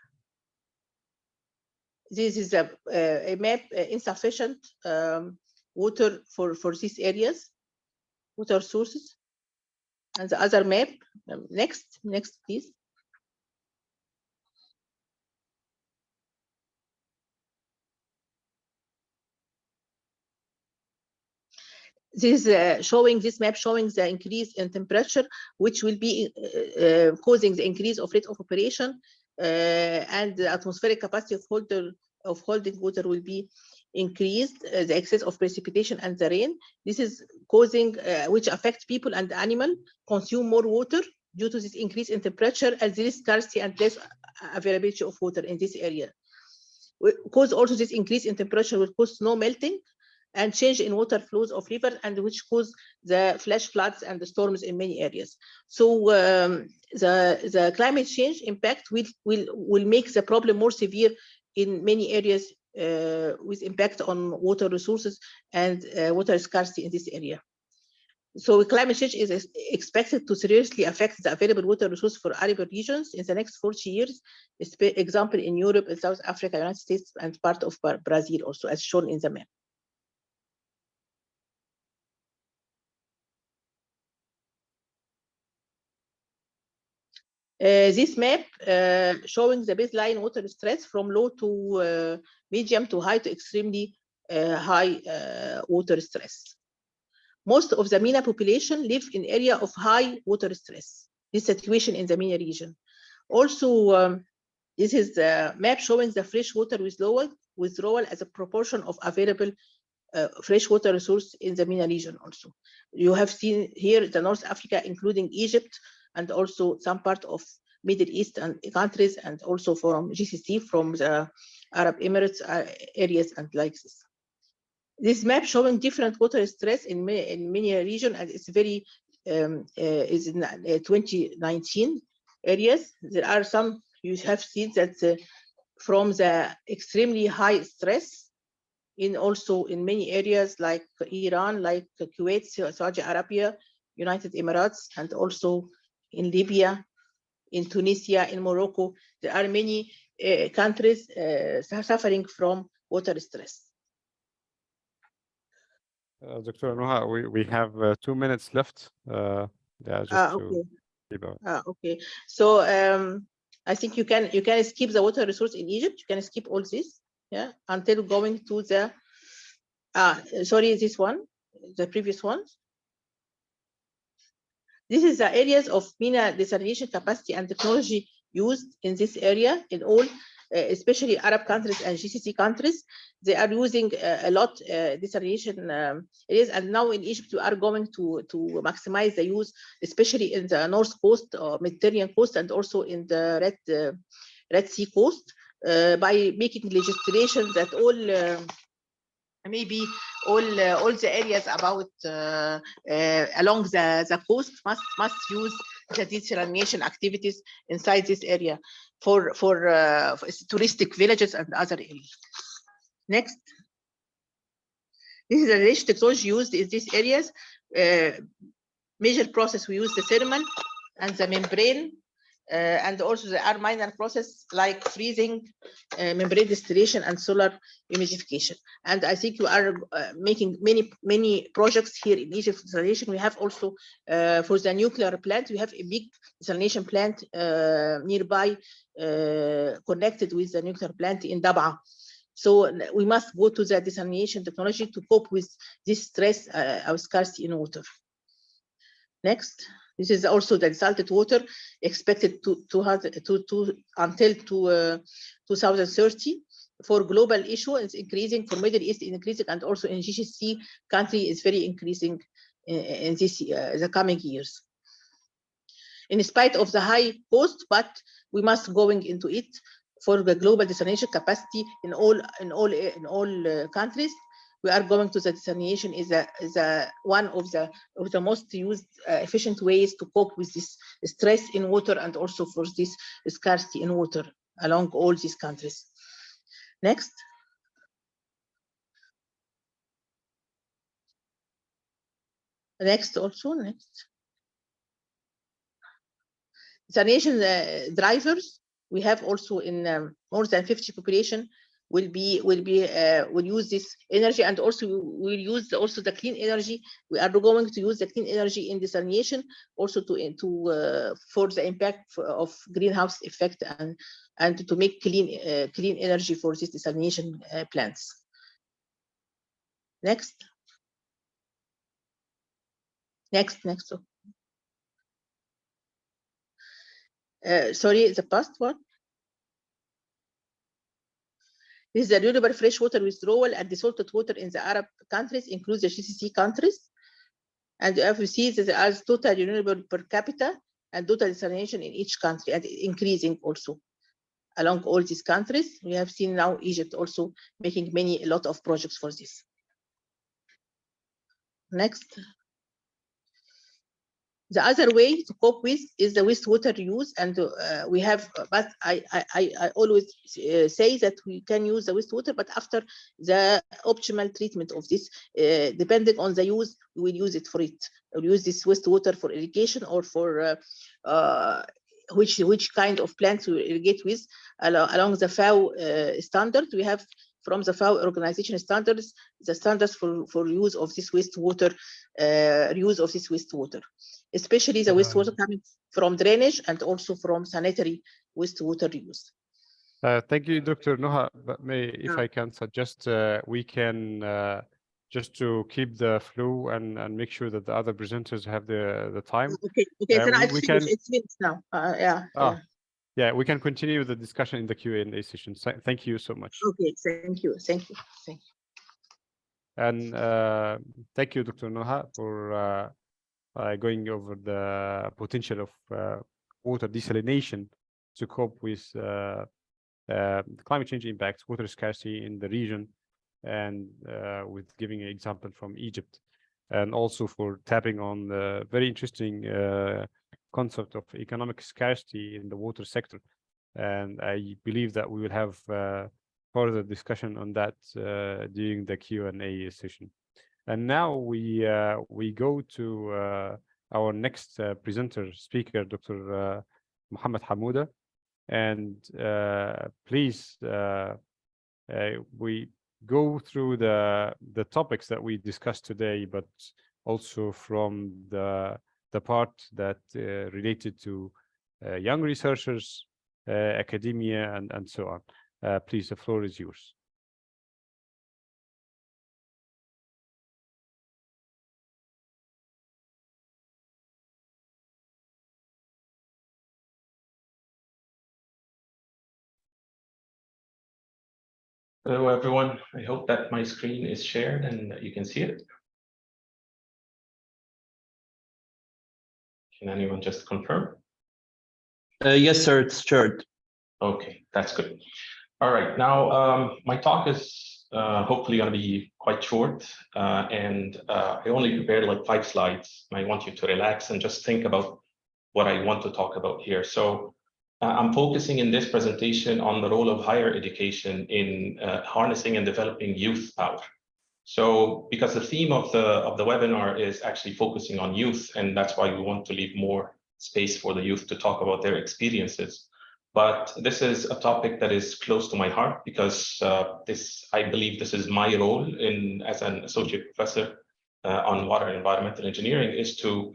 This is a map, insufficient water for these areas, water sources. And the other map, next please. This map showing the increase in temperature, which will be causing the increase of rate of evaporation, and the atmospheric capacity of holding water will be increased. The excess of precipitation and the rain. This is causing which affects people and animal consume more water due to this increase in temperature, and there is scarcity and less availability of water in this area. Cause also this increase in temperature will cause snow melting and change in water flows of rivers, and which cause the flash floods and the storms in many areas. So the climate change impact will make the problem more severe in many areas with impact on water resources and water scarcity in this area. So climate change is expected to seriously affect the available water resources for arid regions in the next 40 years, example in Europe, in South Africa, United States, and part of Brazil also, as shown in the map. This map showing the baseline water stress from low to medium to high to extremely high water stress. Most of the MENA population live in area of high water stress. This situation in the MENA region. Also, this is the map showing the freshwater withdrawal as a proportion of available freshwater resource in the MENA region also. You have seen here the North Africa, including Egypt, and also some part of Middle East and countries, and also from GCC, from the Arab Emirates areas and like this. This map showing different water stress in many regions, and it's very is in 2019 areas. There are some you have seen that from the extremely high stress also in many areas like Iran, like Kuwait, Saudi Arabia, United Emirates, and also in Libya, in Tunisia, in Morocco. There are many countries suffering from water stress. Dr. Noha, we have 2 minutes left. Yeah, just Okay. to keep up. Okay. So I think you can skip the water resource in Egypt. You can skip all this, yeah, until going to the sorry, this one, the previous one. This is the areas of MENA desalination capacity and technology used in this area in all, especially Arab countries and GCC countries. They are using a lot desalination areas, and now in Egypt we are going to maximize the use, especially in the North Coast or Mediterranean coast, and also in the Red Sea coast, by making legislation that all maybe all the areas about along the coast must use the desalination activities inside this area for touristic villages and other areas. Next, this is the desalination technology used in these areas. Major process we use the thermal and the membrane. And also there are minor processes like freezing, membrane distillation, and solar humidification. And I think you are making many projects here in Egypt desalination. We have also for the nuclear plant, we have a big desalination plant nearby, connected with the nuclear plant in Dab'a. So we must go to the desalination technology to cope with this stress of scarcity in water. Next. This is also the desalted water expected until 2030 for global issue. It's increasing for Middle East, increasing, and also in GCC country is very increasing in this the coming years. In spite of the high cost, but we must going into it for the global desalination capacity in all countries. We are going to the desalination is one of the most used efficient ways to cope with this stress in water, and also for this scarcity in water along all these countries. Next. Next. Desalination drivers we have also in more than 50 population will use this energy, and also we'll use also the clean energy. We are going to use the clean energy in desalination also for the impact of greenhouse effect and to make clean energy for these desalination plants. Next. Sorry, the past one. This is the renewable freshwater withdrawal and desalted water in the Arab countries, includes the GCC countries. And if you see that there is total renewable per capita and total desalination in each country, and increasing also along all these countries. We have seen now Egypt also making a lot of projects for this. Next. The other way to cope with is the wastewater use, and we have, but I always say that we can use the wastewater, but after the optimal treatment of this, depending on the use, we will use it for it. We'll use this wastewater for irrigation or for which kind of plants we irrigate with along the FAO standard. We have from the FAO organization standards, the standards for use of this wastewater, especially the wastewater coming from drainage and also from sanitary wastewater use. Thank you, Dr. Noha. But if I can suggest, we can just to keep the flow and make sure that the other presenters have the time. Okay, it's finished now. Yeah, we can continue the discussion in the Q&A session. Thank you so much. Okay, thank you. And thank you, Dr. Noha, for going over the potential of water desalination to cope with climate change impacts, water scarcity in the region, and with giving an example from Egypt, and also for tapping on the very interesting concept of economic scarcity in the water sector. And I believe that we will have further discussion on that during the Q&A session. And now we go to our next presenter speaker, Dr. Muhammad Hamouda. And please, we go through the topics that we discussed today, but also from the part that related to young researchers, academia, and so on. Please, the floor is yours. Hello, everyone. I hope that my screen is shared and you can see it. Can anyone just confirm? Yes, sir, it's shared. Okay, that's good. All right, now my talk is hopefully going to be quite short, and I only prepared like 5 slides. I want you to relax and just think about what I want to talk about here. So I'm focusing in this presentation on the role of higher education in harnessing and developing youth power. So because the theme of the webinar is actually focusing on youth, and that's why we want to leave more space for the youth to talk about their experiences. But this is a topic that is close to my heart because I believe this is my role as an associate professor on water and environmental engineering, is to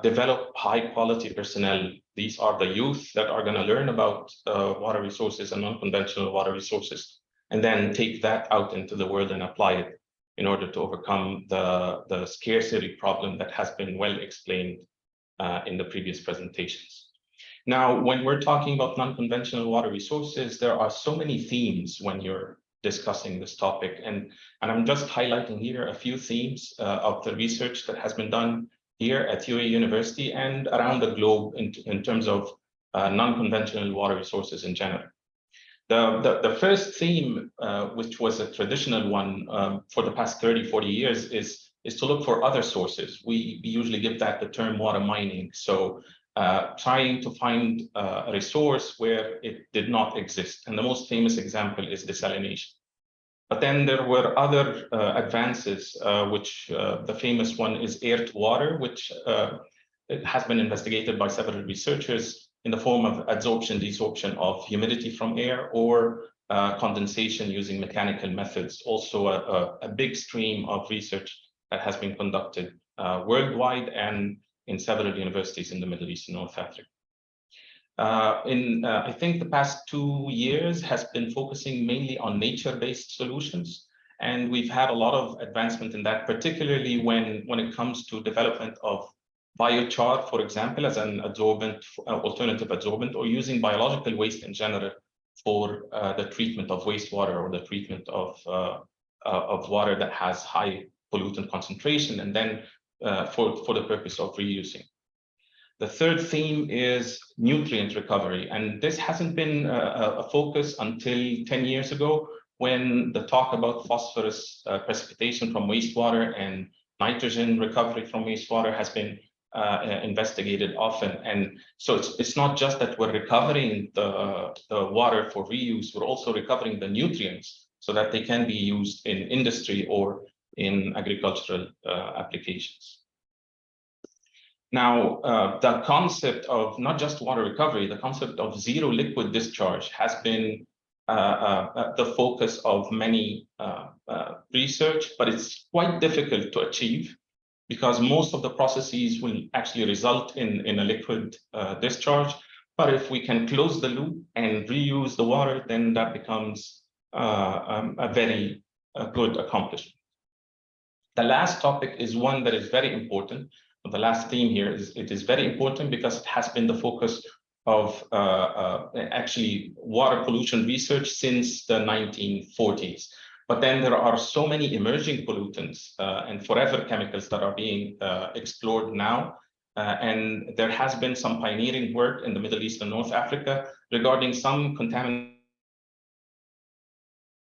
develop high quality personnel. These are the youth that are going to learn about water resources and non-conventional water resources, and then take that out into the world and apply it in order to overcome the scarcity problem that has been well explained in the previous presentations. Now, when we're talking about non-conventional water resources, there are so many themes when you're discussing this topic. And I'm just highlighting here a few themes of the research that has been done here at UAE University and around the globe in terms of non-conventional water resources in general. The first theme, which was a traditional one for the past 30, 40 years, is to look for other sources. We usually give that the term water mining. So trying to find a resource where it did not exist. And the most famous example is desalination. But then there were other advances, which the famous one is air to water, which it has been investigated by several researchers in the form of adsorption, desorption of humidity from air, or condensation using mechanical methods. Also a big stream of research that has been conducted worldwide and in several universities in the Middle East and North Africa. I think the past 2 years has been focusing mainly on nature-based solutions. And we've had a lot of advancement in that, particularly when it comes to development of biochar, for example, as an adsorbent, alternative adsorbent, or using biological waste in general for the treatment of wastewater or the treatment of water that has high pollutant concentration, and then for the purpose of reusing. The third theme is nutrient recovery, and this hasn't been a focus until 10 years ago, when the talk about phosphorus precipitation from wastewater and nitrogen recovery from wastewater has been investigated often. And so it's not just that we're recovering the water for reuse, we're also recovering the nutrients so that they can be used in industry or in agricultural applications. Now, the concept of not just water recovery, the concept of zero liquid discharge has been the focus of many research, but it's quite difficult to achieve because most of the processes will actually result in a liquid discharge. But if we can close the loop and reuse the water, then that becomes a very good accomplishment. The last topic is one that is very important. The last theme here is it is very important because it has been the focus of actually water pollution research since the 1940s. But then there are so many emerging pollutants and forever chemicals that are being explored now. And there has been some pioneering work in the Middle East and North Africa regarding some contaminated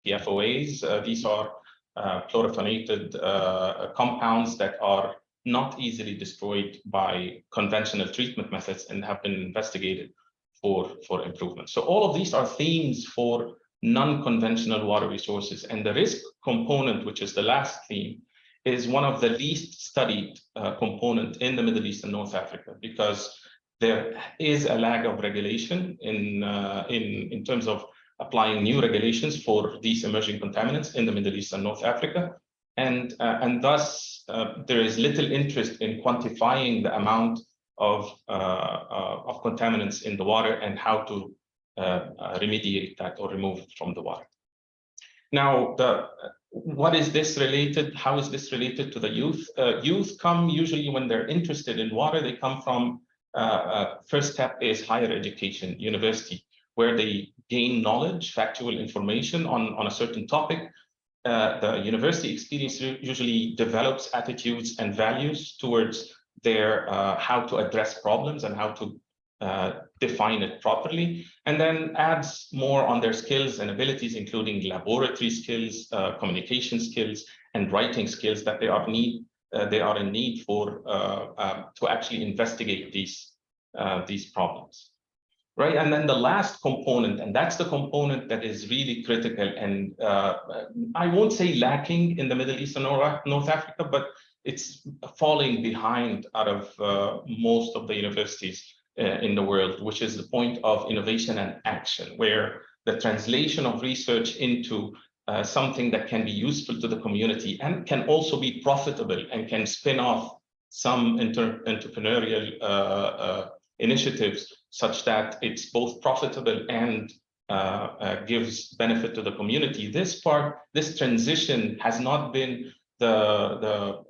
PFOAs. These are fluorophanated compounds that are not easily destroyed by conventional treatment methods and have been investigated for improvement. So all of these are themes for non-conventional water resources, and the risk component, which is the last theme, is one of the least studied component in the Middle East and North Africa, because there is a lag of regulation in terms of applying new regulations for these emerging contaminants in the Middle East and North Africa, and thus there is little interest in quantifying the amount of contaminants in the water and how to remediate that or remove it from the water. Now, what is this related? How is this related to the youth? Youth come usually when they're interested in water. They come from first step is higher education, university, where they gain knowledge, factual information on a certain topic. The university experience usually develops attitudes and values towards their how to address problems and how to define it properly, and then adds more on their skills and abilities, including laboratory skills, communication skills, and writing skills that they are in need for to actually investigate these problems. Right, and then the last component, and that's the component that is really critical, and I won't say lacking in the Middle East and North Africa, but it's falling behind out of most of the universities in the world, which is the point of innovation and action, where the translation of research into something that can be useful to the community and can also be profitable and can spin off some entrepreneurial initiatives such that it's both profitable and gives benefit to the community. This transition has not been the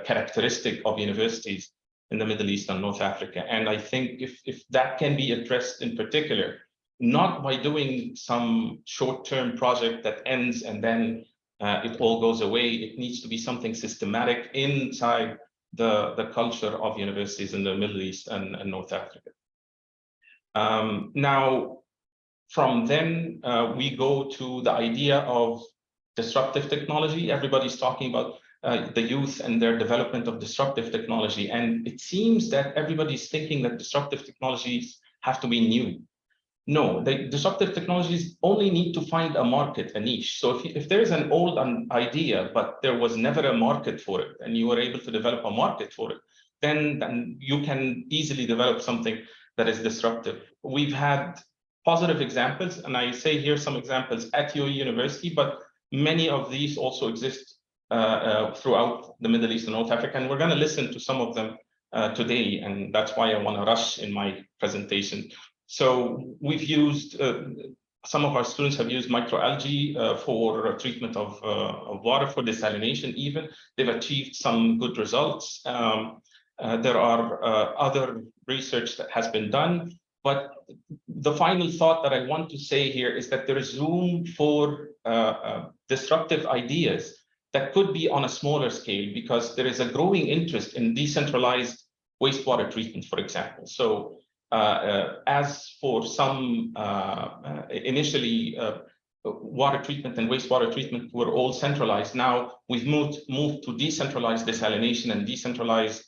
characteristic of universities in the Middle East and North Africa. And I think if that can be addressed in particular, not by doing some short-term project that ends and then it all goes away, it needs to be something systematic inside the culture of universities in the Middle East and North Africa. Now, from then, we go to the idea of disruptive technology. Everybody's talking about the youth and their development of disruptive technology. And it seems that everybody's thinking that disruptive technologies have to be new. No, the disruptive technologies only need to find a market, a niche. So if there is an old idea, but there was never a market for it, and you were able to develop a market for it, then you can easily develop something that is disruptive. We've had positive examples, and I say here some examples at UAE University, but many of these also exist throughout the Middle East and North Africa, and we're going to listen to some of them today, and that's why I want to rush in my presentation. So we've used, some of our students have used microalgae for treatment of water, for desalination even. They've achieved some good results. There are other research that has been done, but the final thought that I want to say here is that there is room for disruptive ideas that could be on a smaller scale, because there is a growing interest in decentralized wastewater treatment, for example. So as for some, initially, water treatment and wastewater treatment were all centralized. Now we've moved to decentralized desalination and decentralized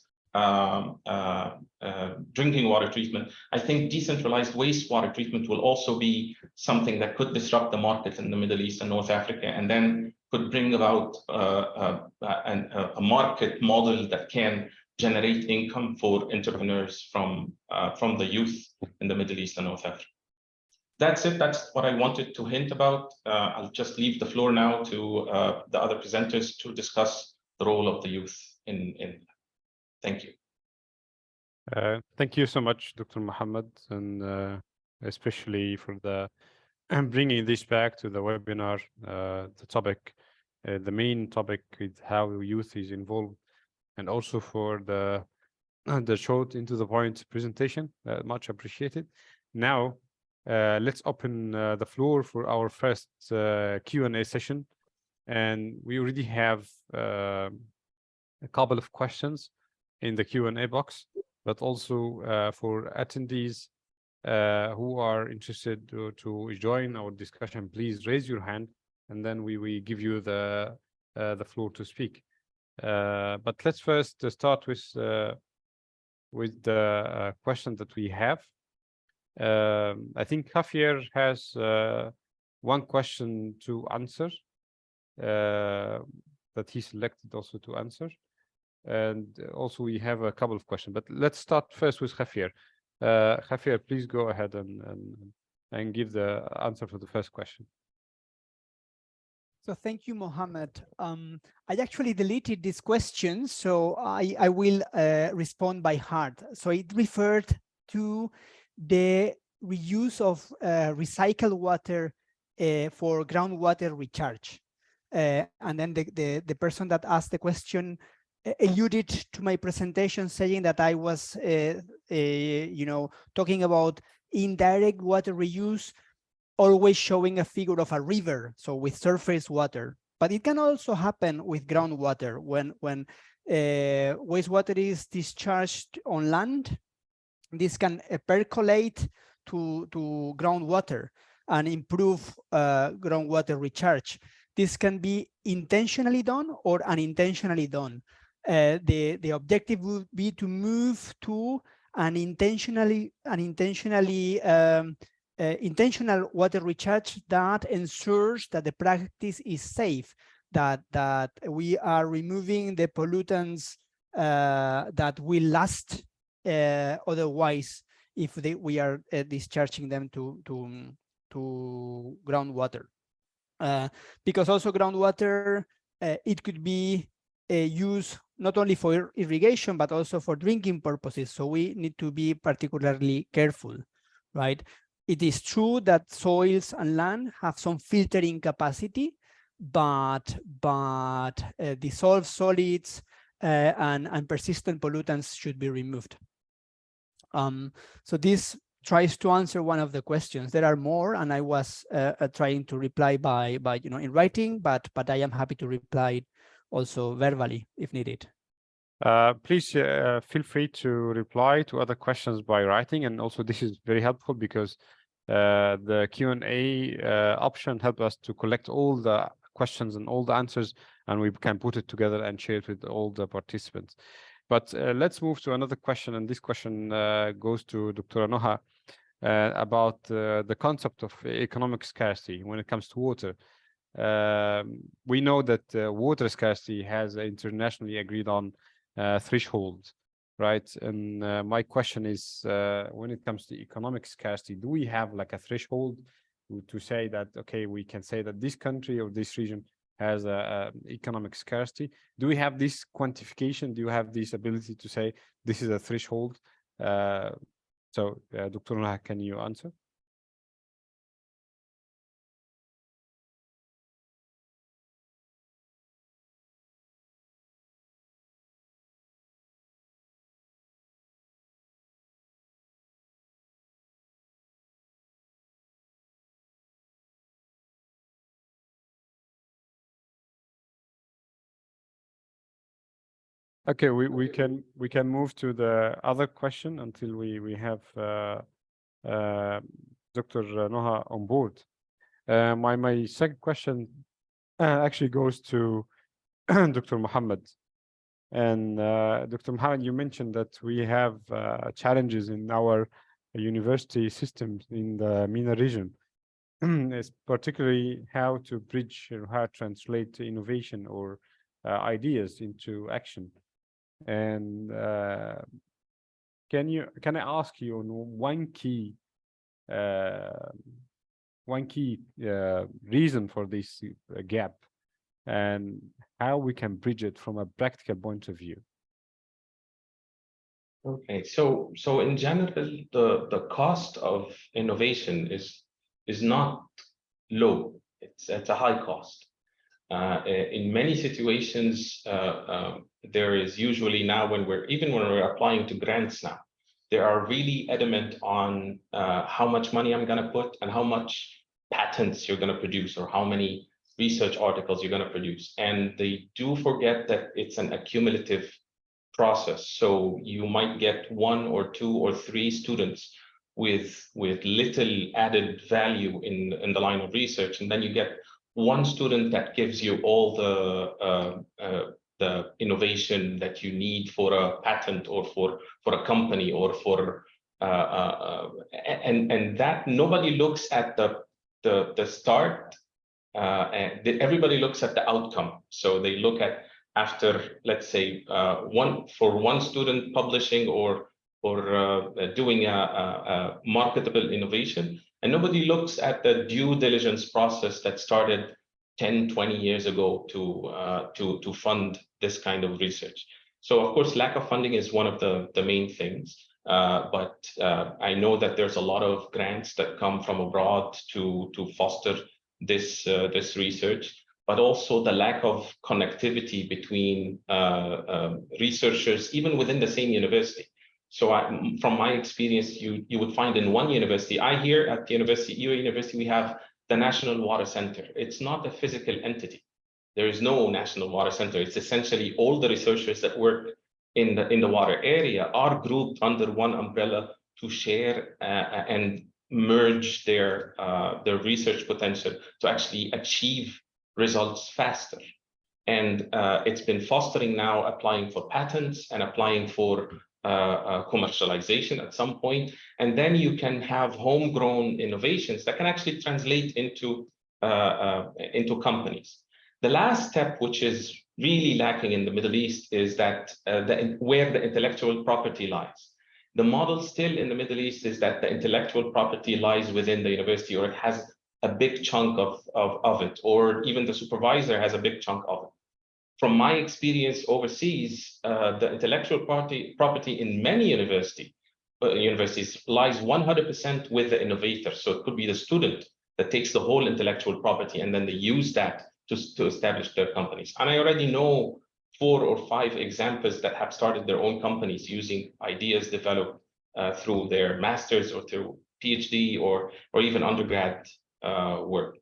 drinking water treatment. I think decentralized wastewater treatment will also be something that could disrupt the market in the Middle East and North Africa, and then could bring about a market model that can generate income for entrepreneurs from the youth in the Middle East and North Africa. That's it. That's what I wanted to hint about. I'll just leave the floor now to the other presenters to discuss the role of the youth in. Thank you. Thank you so much, Dr. Mohammed, and especially for the bringing this back to the webinar. The topic, the main topic is how youth is involved, and also for the short into the point presentation. Much appreciated. Now, let's open the floor for our first Q&A session, and we already have a couple of questions in the Q&A box, but also for attendees who are interested to join our discussion, please raise your hand, and then we give you the floor to speak. But let's first start with the question that we have. I think Javier has one question to answer that he selected also to answer. And also we have a couple of questions, but let's start first with Javier. Javier, please go ahead and give the answer for the first question. So thank you, Mohammed. I actually deleted this question, so I will respond by heart. So it referred to the reuse of recycled water for groundwater recharge. And then the person that asked the question alluded to my presentation, saying that I was, you know, talking about indirect water reuse, always showing a figure of a river, so with surface water. But it can also happen with groundwater when wastewater is discharged on land. This can percolate to groundwater and improve groundwater recharge. This can be intentionally done or unintentionally done. The objective would be to move to an intentional water recharge that ensures that the practice is safe, that we are removing the pollutants that will last otherwise if we are discharging them to groundwater. Because also groundwater, it could be used not only for irrigation, but also for drinking purposes. So we need to be particularly careful, right? It is true that soils and land have some filtering capacity, but dissolved solids and persistent pollutants should be removed. So this tries to answer one of the questions. There are more, and I was trying to reply by in writing, but I am happy to reply also verbally if needed. Please feel free to reply to other questions by writing, and also this is very helpful because the Q&A option helps us to collect all the questions and all the answers, and we can put it together and share it with all the participants. But let's move to another question, and this question goes to Dr. Noha about the concept of economic scarcity when it comes to water. We know that water scarcity has an internationally agreed on threshold, right? And my question is, when it comes to economic scarcity, do we have like a threshold to say that, okay, we can say that this country or this region has a economic scarcity? Do we have this quantification? Do you have this ability to say this is a threshold? So Dr. Noha, can you answer? Okay, we can move to the other question until we have Dr. Noha on board. My second question actually goes to Dr. Mohammed. And Dr. Mohammed, you mentioned that we have challenges in our university systems in the MENA region. It's particularly how to bridge or how to translate innovation or ideas into action. And can I ask you on one key reason for this gap and how we can bridge it from a practical point of view? Okay, so in general, the cost of innovation is not low. It's at a high cost. In many situations, there is usually now when we're applying to grants now, they are really adamant on how much money I'm going to put and how much patents you're going to produce or how many research articles you're going to produce. And they do forget that it's an accumulative process. So you might get 1 or 2 or 3 students with little added value in the line of research, and then you get 1 student that gives you all the innovation that you need for a patent or for a company or for and that nobody looks at the start, and everybody looks at the outcome. So they look at after, let's say, one student publishing or doing a marketable innovation, and nobody looks at the due diligence process that started 10, 20 years ago to fund this kind of research. So of course, lack of funding is one of the main things. But I know that there's a lot of grants that come from abroad to foster this research, but also the lack of connectivity between researchers, even within the same university. So from my experience, you would find in one university, I hear at the university, UA University, we have the National Water Center. It's not a physical entity. There is no National Water Center. It's essentially all the researchers that work in the water area are grouped under one umbrella to share and merge their research potential to actually achieve results faster. And it's been fostering now applying for patents and applying for commercialization at some point. And then you can have homegrown innovations that can actually translate into companies. The last step, which is really lacking in the Middle East, is that where the intellectual property lies. The model still in the Middle East is that the intellectual property lies within the university, or it has a big chunk of it, or even the supervisor has a big chunk of it. From my experience overseas, the intellectual property in many universities lies 100% with the innovator. So it could be the student that takes the whole intellectual property and then they use that to establish their companies. And I already know 4 or 5 examples that have started their own companies using ideas developed through their master's or through PhD or even undergrad work.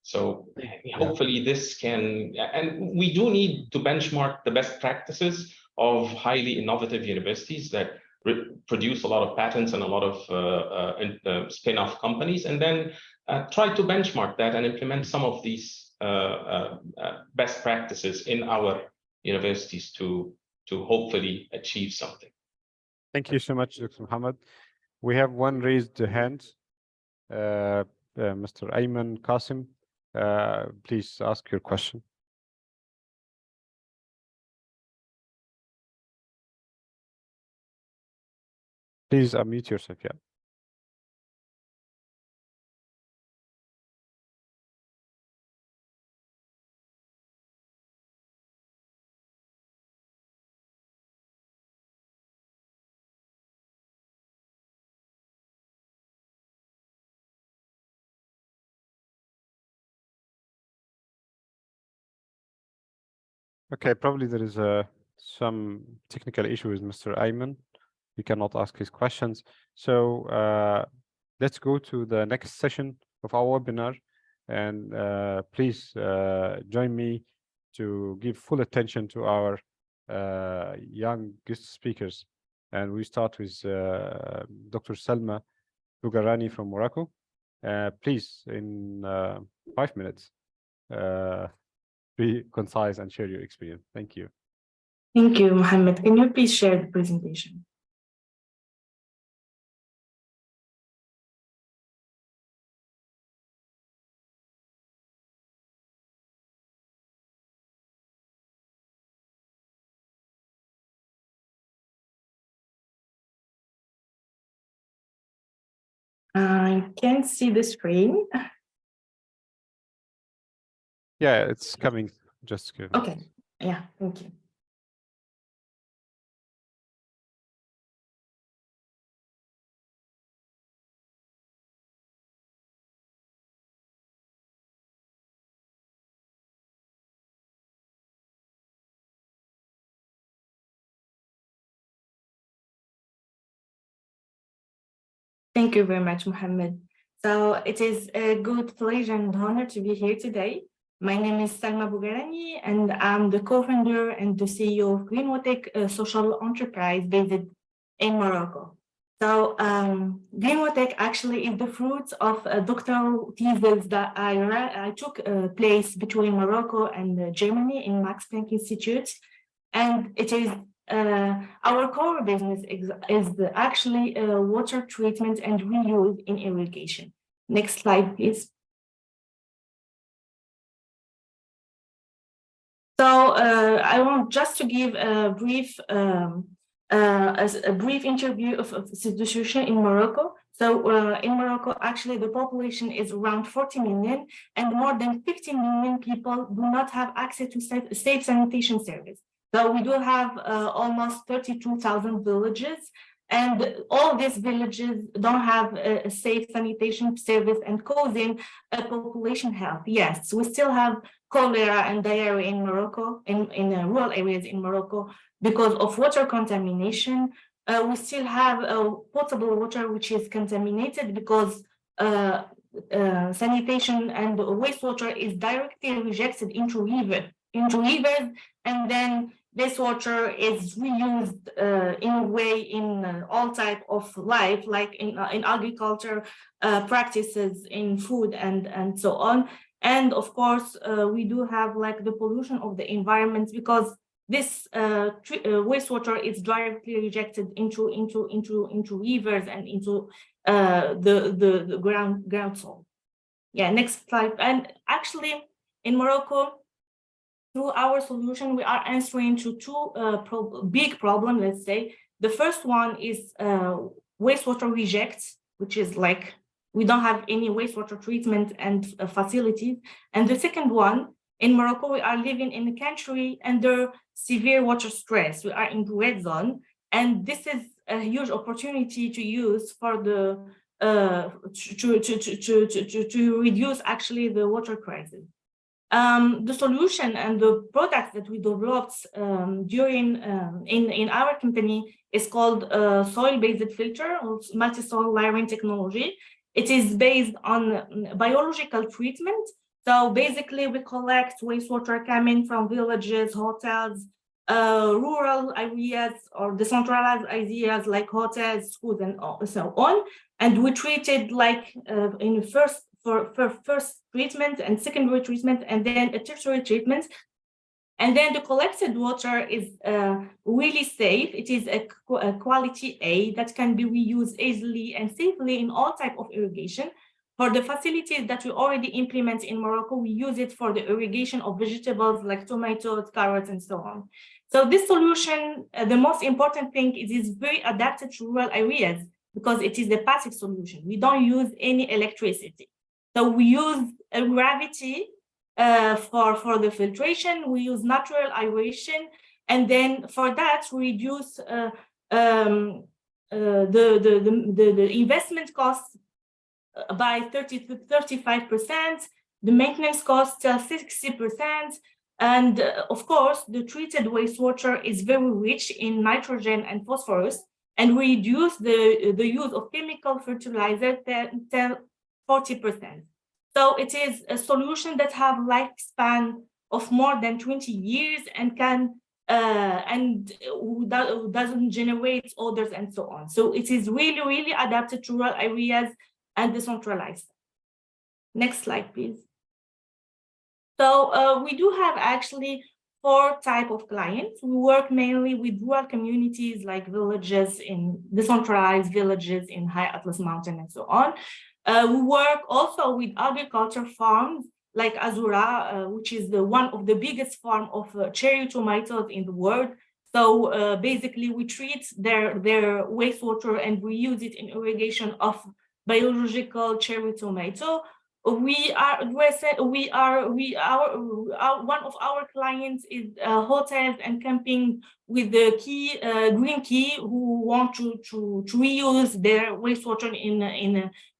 So hopefully this can, and we do need to benchmark the best practices of highly innovative universities that produce a lot of patents and a lot of spin-off companies, and then try to benchmark that and implement some of these best practices in our universities to hopefully achieve something. Thank you so much, Dr. Mohammed. We have one raised hand, Mr. Ayman Qasim. Please ask your question. Please unmute yourself, yeah. Okay, probably there is some technical issue with Mr. Ayman. He cannot ask his questions. So let's go to the next session of our webinar. And please join me to give full attention to our young guest speakers. And we start with Dr. Salma Bougarani from Morocco. Please, in 5 minutes, be concise and share your experience. Thank you. Thank you, Mohammed. Can you please share the presentation? I can't see the screen. Yeah, it's coming. Just kidding. Okay. Yeah, thank you. Thank you very much, Mohammed. So it is a good pleasure and honor to be here today. My name is Salma Bougarani, and I'm the co-founder and the CEO of Greenwater, a social enterprise based in Morocco. So Greenwater actually is the fruits of a doctoral thesis that I took place between Morocco and Germany in Max Planck Institute. And it is our core business is actually water treatment and reuse in irrigation. Next slide, please. So I want just to give a brief interview of the situation in Morocco. So in Morocco, actually, the population is around 40 million, and more than 15 million people do not have access to safe sanitation service. So we do have almost 32,000 villages, and all these villages don't have a safe sanitation service and causing a population health. Yes, we still have cholera and diarrhea in Morocco, in rural areas in Morocco, because of water contamination. We still have potable water which is contaminated because sanitation and wastewater is directly rejected into rivers, and then this water is reused in a way in all type of life, like in agriculture practices, in food, and so on. And of course, we do have like the pollution of the environment, because this wastewater is directly rejected into rivers and into the ground soil. Yeah, next slide. And actually, in Morocco, through our solution, we are answering to two big problems, let's say. The first one is wastewater rejects, which is like we don't have any wastewater treatment and facilities. And the second one, in Morocco, we are living in a country under severe water stress. We are in the red zone, and this is a huge opportunity to use for the to reduce actually the water crisis. The solution and the products that we developed during in our company is called soil-based filter or multi-soil layering technology. It is based on biological treatment. So basically, we collect wastewater coming from villages, hotels, rural areas, or decentralized areas like hotels, schools, and so on. And we treat it like in first treatment and secondary treatment, and then a tertiary treatment. And then the collected water is really safe. It is a quality A that can be reused easily and safely in all type of irrigation. For the facilities that we already implement in Morocco, we use it for the irrigation of vegetables like tomatoes, carrots, and so on. So this solution, the most important thing is it's very adapted to rural areas because it is a passive solution. We don't use any electricity. So we use gravity for the filtration. We use natural aeration, and then for that we reduce the investment costs by 30 to 35%, the maintenance cost 60%, and of course the treated wastewater is very rich in nitrogen and phosphorus, and we reduce the use of chemical fertilizer to 40%. So it is a solution that have lifespan of more than 20 years and can doesn't generate odors and so on. So it is really adapted to rural areas and decentralized. Next slide, please. So we do have actually 4 types of clients. We work mainly with rural communities like villages in decentralized villages in high Atlas Mountain and so on. We work also with agriculture farms like Azura, which is one of the biggest farm of cherry tomatoes in the world. So basically we treat their wastewater and we use it in irrigation of biological cherry tomato. One of our clients is hotels and camping with the green key who want to reuse their wastewater in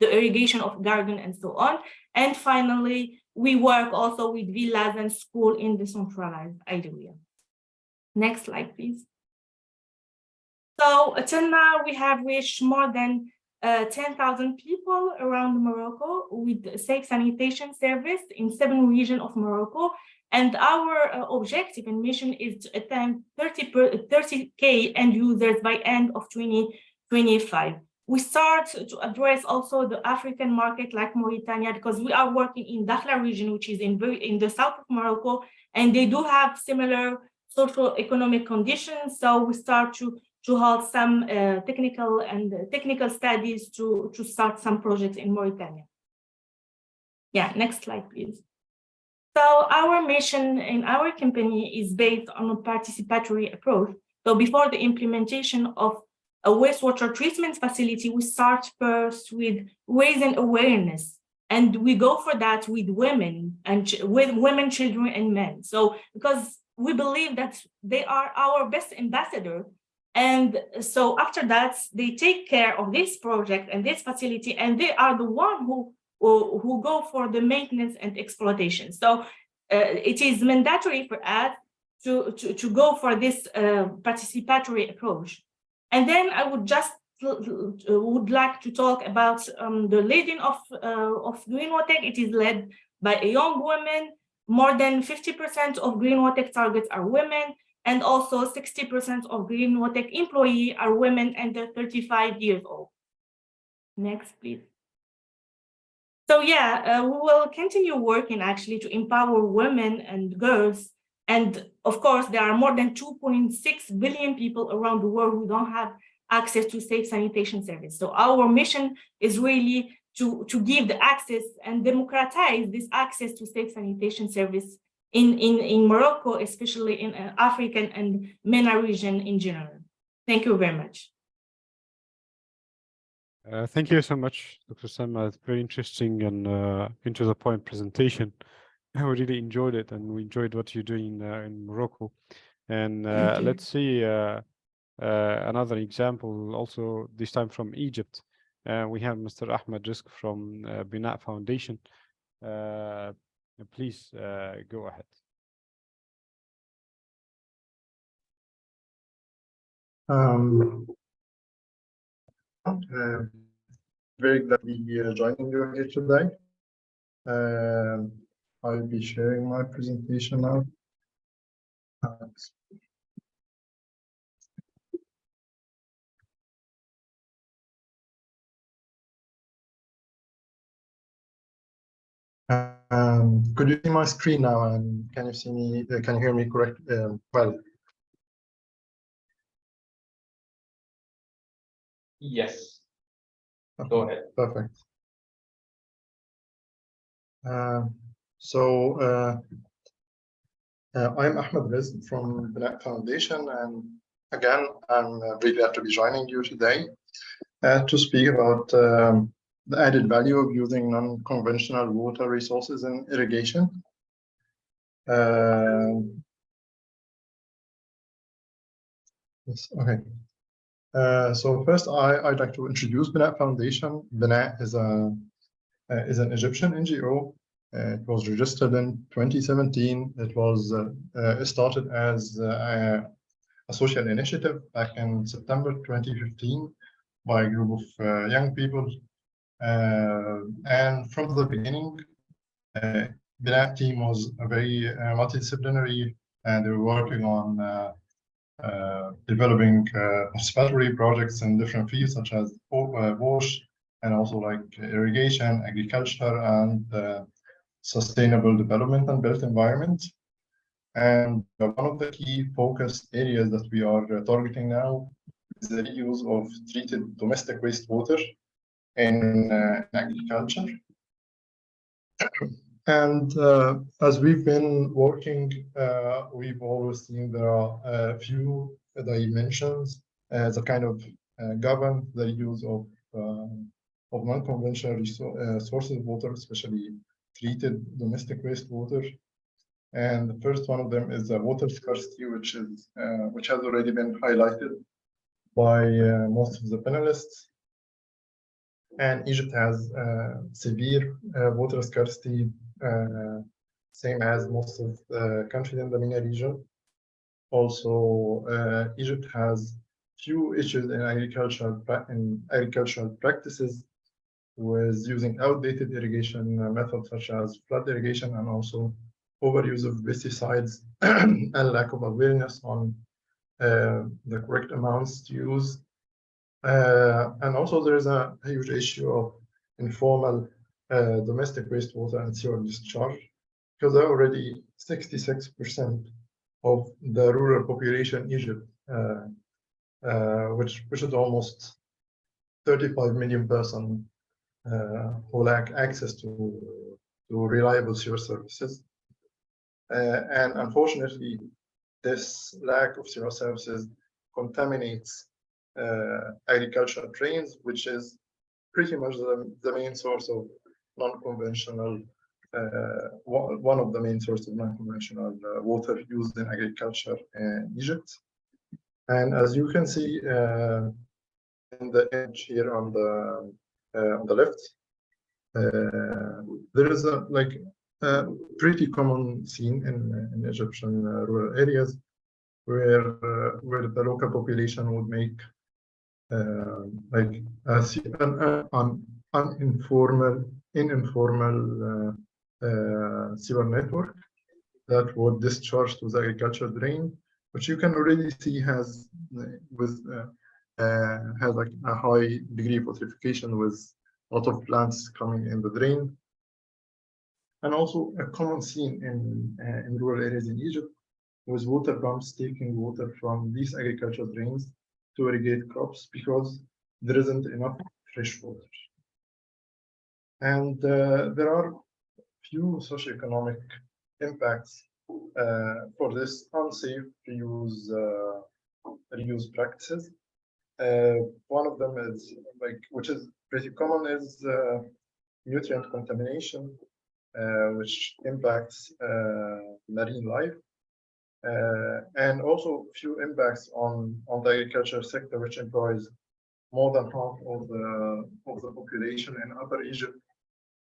the irrigation of garden and so on. And finally, we work also with villas and school in the decentralized area. Next slide, please. So until now, we have reached more than 10,000 people around Morocco with safe sanitation service in 7 regions of Morocco. And our objective and mission is to attain 30K end users by end of 2025. We start to address also the African market like Mauritania, because we are working in Dakhla region, which is in the south of Morocco, and they do have similar socio-economic conditions. So we start to hold some technical studies to start some projects in Mauritania. Yeah, next slide, please. So our mission in our company is based on a participatory approach. So before the implementation of a wastewater treatment facility, we start first with raising awareness. And we go for that with women, children, and men. So because we believe that they are our best ambassador. And so after that, they take care of this project and this facility, and they are the one who go for the maintenance and exploitation. So it is mandatory for us to go for this participatory approach. And then I would just would like to talk about the leading of GreenWater. It is led by a young woman. More than 50% of GreenWater targets are women, and also 60% of GreenWater employees are women under 35 years old. Next, please. So yeah, we will continue working actually to empower women and girls. And of course, there are more than 2.6 billion people around the world who don't have access to safe sanitation service. So our mission is really to give the access and democratize this access to safe sanitation service in Morocco, especially in African and MENA region in general. Thank you very much. Thank you so much, Dr. Salma. It's very interesting and into the point presentation. I really enjoyed it, and we enjoyed what you're doing in Morocco. And let's see another example, also this time from Egypt. We have Mr. Ahmed Rizk from MENA Foundation. Please go ahead. Very glad to be joining you here today. I'll be sharing my presentation now. Could you see my screen now, and can you see me? Can you hear me correct? Well. Yes. Okay. Go ahead. Perfect. I'm Ahmed Rizk from MENA Foundation, and again, I'm very glad to be joining you today to speak about the added value of using non-conventional water resources in irrigation. Yes, okay. So first, I'd like to introduce MENA Foundation. MENA is an Egyptian NGO. It was registered in 2017. It was started as a social initiative back in September 2015 by a group of young people. And from the beginning, MENA team was a very multidisciplinary, and they were working on developing participatory projects in different fields such as wash, and also like irrigation, agriculture, and sustainable development and built environment. And one of the key focus areas that we are targeting now is the use of treated domestic wastewater in agriculture. And as we've been working, we've always seen there are a few dimensions that kind of govern the use of non-conventional sources of water, especially treated domestic wastewater. And the first one of them is water scarcity, which has already been highlighted by most of the panelists. And Egypt has severe water scarcity, same as most of the countries in the MENA region. Also, Egypt has few issues in agricultural practices with using outdated irrigation methods such as flood irrigation, and also overuse of pesticides and lack of awareness on the correct amounts to use. And also there is a huge issue of informal domestic wastewater and sewer discharge, because already 66% of the rural population in Egypt, which is almost 35 million persons who lack access to reliable sewer services. And unfortunately, this lack of sewer services contaminates agricultural drains, which is pretty much the main source of non-conventional, one of the main sources of non-conventional water used in agriculture in Egypt. And as you can see in the image here on the left, there is a pretty common scene in Egyptian rural areas where the local population would make an informal sewer network that would discharge to the agricultural drain, which you can already see has like a high degree of eutrification with a lot of plants coming in the drain. And also a common scene in rural areas in Egypt, with water pumps taking water from these agricultural drains to irrigate crops because there isn't enough fresh water. And there are few socioeconomic impacts for this unsafe reuse practices. One of them is which is pretty common, is nutrient contamination, which impacts marine life, and also few impacts on the agriculture sector, which employs more than half of the population in Upper Egypt,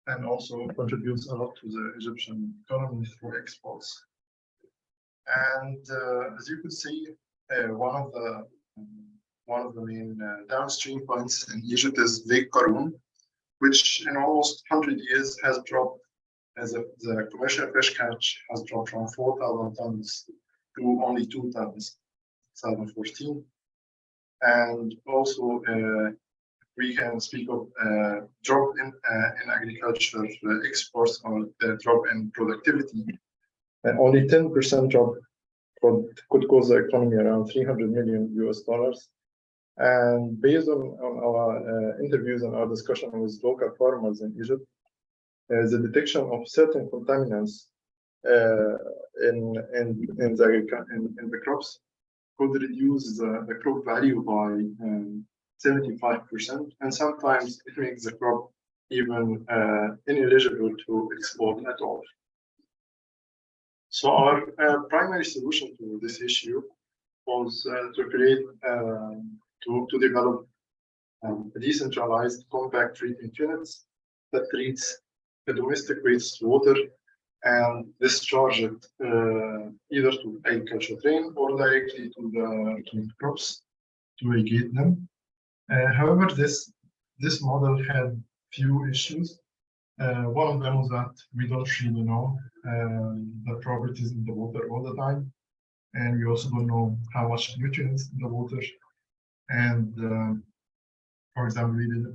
and also contributes a lot to the Egyptian economy through exports. And as you can see, one of the main downstream points in Egypt is Lake Karun, which in almost 100 years has dropped, as the commercial fish catch has dropped from 4,000 tons to only 2 tons in 2014. And also we can speak of drop in agricultural exports, or the drop in productivity. And only 10% drop could cause the economy around $300 million. And based on our interviews and our discussion with local farmers in Egypt, the detection of certain contaminants in the crops could reduce the crop value by 75%, and sometimes it makes the crop even ineligible to export at all. So our primary solution to this issue was to create, to develop decentralized compact treatment units that treats the domestic wastewater and discharge it either to agricultural drain or directly to the crops to irrigate them. However, this model had few issues. One of them was that we don't really know the properties in the water all the time, and we also don't know how much nutrients in the water. And for example, we did,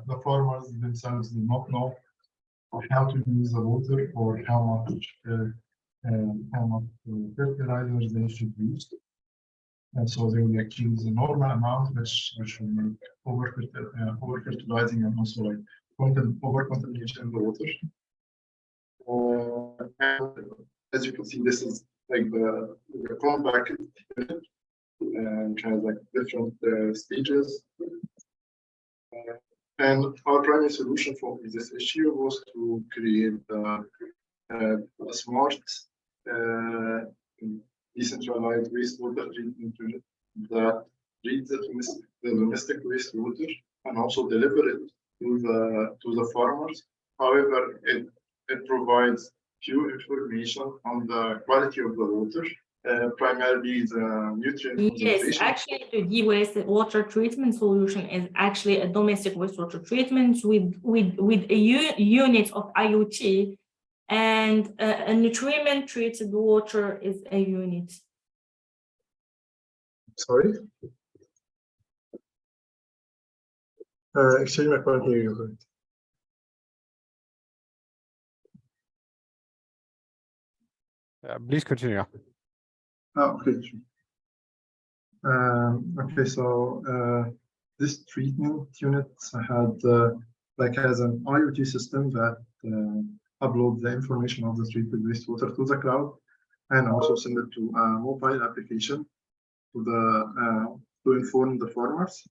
the farmers themselves did not know how to use the water or how much fertilizers they should use. And so they will use the normal amount, which will make over fertilizing and also over contamination in the water. And as you can see, this is the compact unit, and has different stages. And our primary solution for this issue was to create a smart, decentralized wastewater treatment unit that treats the domestic wastewater and also deliver it to the farmers. However, it provides few information on the quality of the water, primarily the nutrient concentration. Yes, actually the wastewater treatment solution is actually a domestic wastewater treatment with a unit of IoT, and a nutrient treated water is a unit. Sorry? Excuse me, I can't hear you. Please continue. Okay, sure. Okay, so this treatment unit had has an IoT system that uploads the information of the treated wastewater to the cloud, and also send it to a mobile application to the to inform the farmers.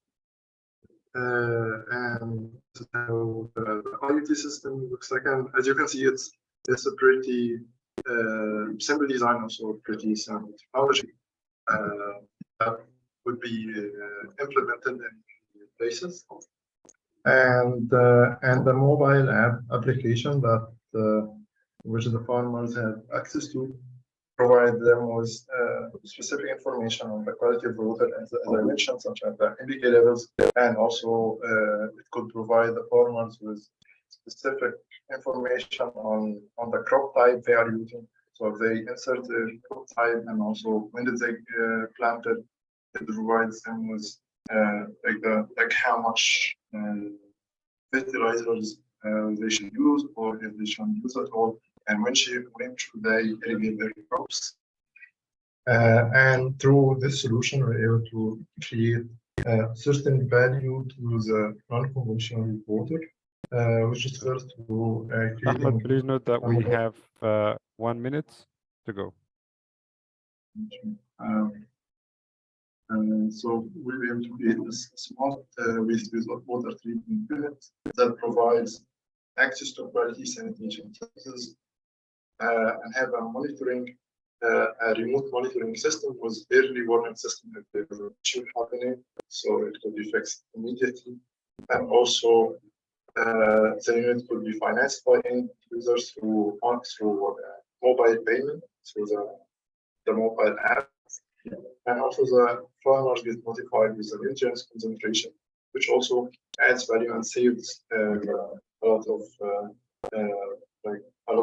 And so the IoT system looks like, and as you can see, it's a pretty simple design, also pretty simple technology that would be implemented in places. And the mobile application that which the farmers have access to provide them with specific information on the quality of the water, as I mentioned, such as the NPK levels, and also it could provide the farmers with specific information on the crop type they are using. So if they insert the crop type, and also when did they plant it, it provides them with like how much fertilizers they should use, or if they shouldn't use at all, and when should they irrigate their crops. And through this solution, we're able to create certain value to the non-conventional water, which is first to creating. Ahmed, please note that we have 1 minute to go. So we'll be able to create this smart wastewater treatment unit that provides access to quality sanitation services and have a monitoring, a remote monitoring system with early warning system if there's an issue happening, so it could be fixed immediately. And also, the unit could be financed by end users through mobile payment through the mobile app. And also the farmers get notified with the nutrients concentration, which also adds value and saves a lot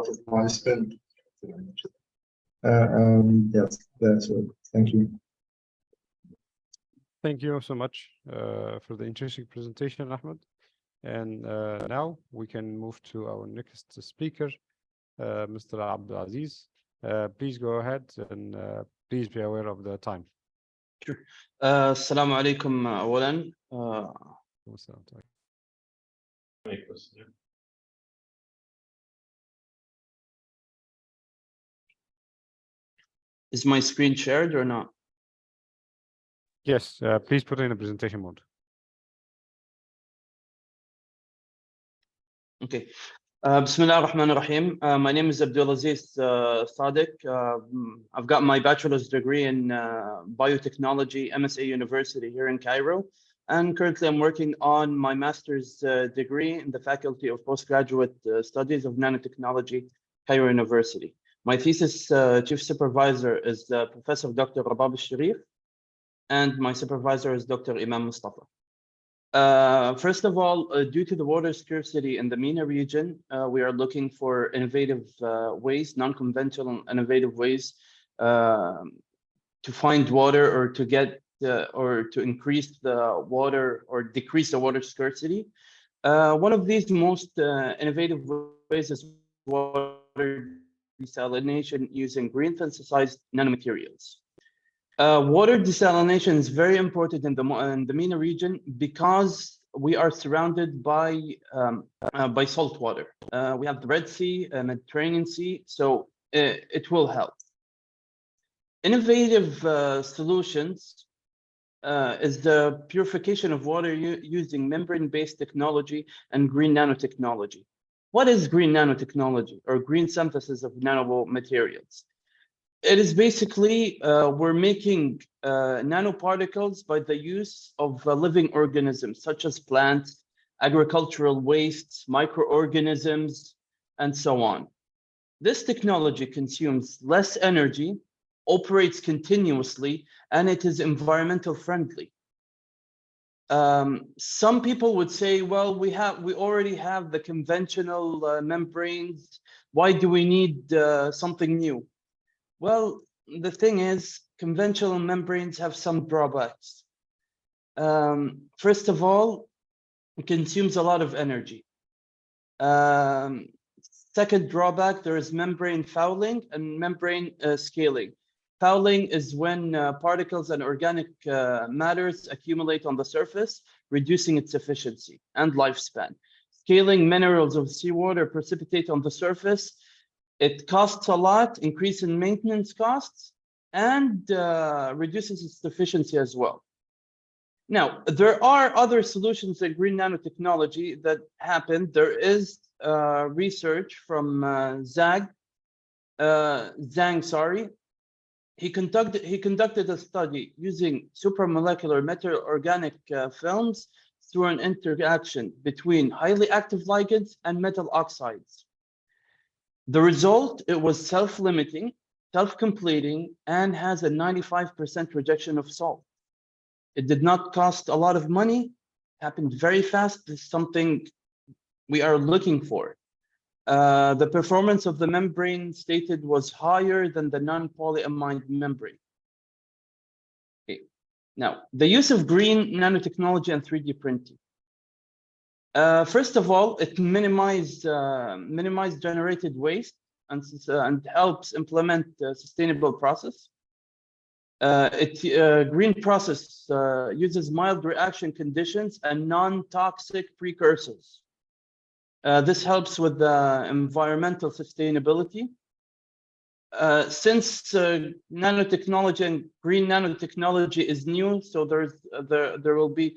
of money spent. Yes, that's all. Thank you. Thank you so much for the interesting presentation, Ahmed. And now we can move to our next speaker, Mr. Abdulaziz. Please go ahead, and please be aware of the time. Sure. Assalamu alaikum awalan. Is my screen shared or not? Yes, please put it in a presentation mode. Okay. Bismillah ar-Rahman ar-Rahim. My name is Abdulaziz Sadiq. I've got my bachelor's degree in biotechnology, MSA University here in Cairo. And currently I'm working on my master's degree in the Faculty of Postgraduate Studies of Nanotechnology, Cairo University. My thesis chief supervisor is Professor Dr. Rabab al-Sharif, and my supervisor is Dr. Imam Mustafa. First of all, due to the water scarcity in the MENA region, we are looking for innovative ways, non-conventional innovative ways to find water, or to get or to increase the water or decrease the water scarcity. One of these most innovative ways is water desalination using green synthesized nanomaterials. Water desalination is very important in the MENA region because we are surrounded by salt water. We have the Red Sea, Mediterranean Sea, so it will help. Innovative solutions is the purification of water using membrane-based technology and green nanotechnology. What is green nanotechnology, or green synthesis of nanomaterials? It is basically we're making nanoparticles by the use of living organisms such as plants, agricultural wastes, microorganisms, and so on. This technology consumes less energy, operates continuously, and it is environmental friendly. Some people would say, well, we already have the conventional membranes. Why do we need something new? Well, the thing is, conventional membranes have some drawbacks. First of all, it consumes a lot of energy. Second drawback, there is membrane fouling and membrane scaling. Fouling is when particles and organic matters accumulate on the surface, reducing its efficiency and lifespan. Scaling minerals of seawater precipitate on the surface. It costs a lot, increase in maintenance costs, and reduces its efficiency as well. Now, there are other solutions in green nanotechnology that happen. There is research from Zhang, sorry. He conducted a study using supramolecular metal organic films through an interaction between highly active ligands and metal oxides. The result, it was self-limiting, self-completing, and has a 95% rejection of salt. It did not cost a lot of money, happened very fast. This is something we are looking for. The performance of the membrane stated was higher than the non-polyamide membrane. Okay. Now, the use of green nanotechnology and 3D printing. First of all, it minimizes generated waste and helps implement a sustainable process. Green process uses mild reaction conditions and non-toxic precursors. This helps with environmental sustainability. Since nanotechnology and green nanotechnology is new, so there will be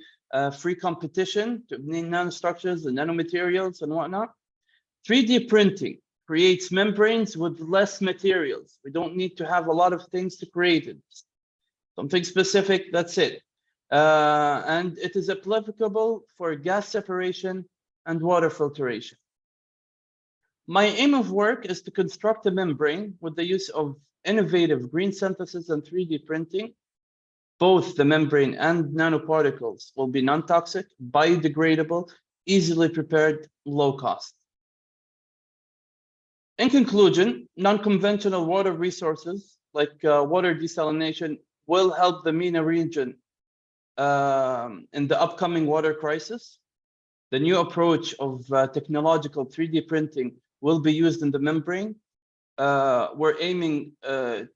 free competition between nanostructures and nanomaterials and whatnot. 3D printing creates membranes with less materials. We don't need to have a lot of things to create it. Something specific, that's it. And it is applicable for gas separation and water filtration. My aim of work is to construct a membrane with the use of innovative green synthesis and 3D printing. Both the membrane and nanoparticles will be non-toxic, biodegradable, easily prepared, low cost. In conclusion, non-conventional water resources like water desalination will help the MENA region in the upcoming water crisis. The new approach of technological 3D printing will be used in the membrane. We're aiming to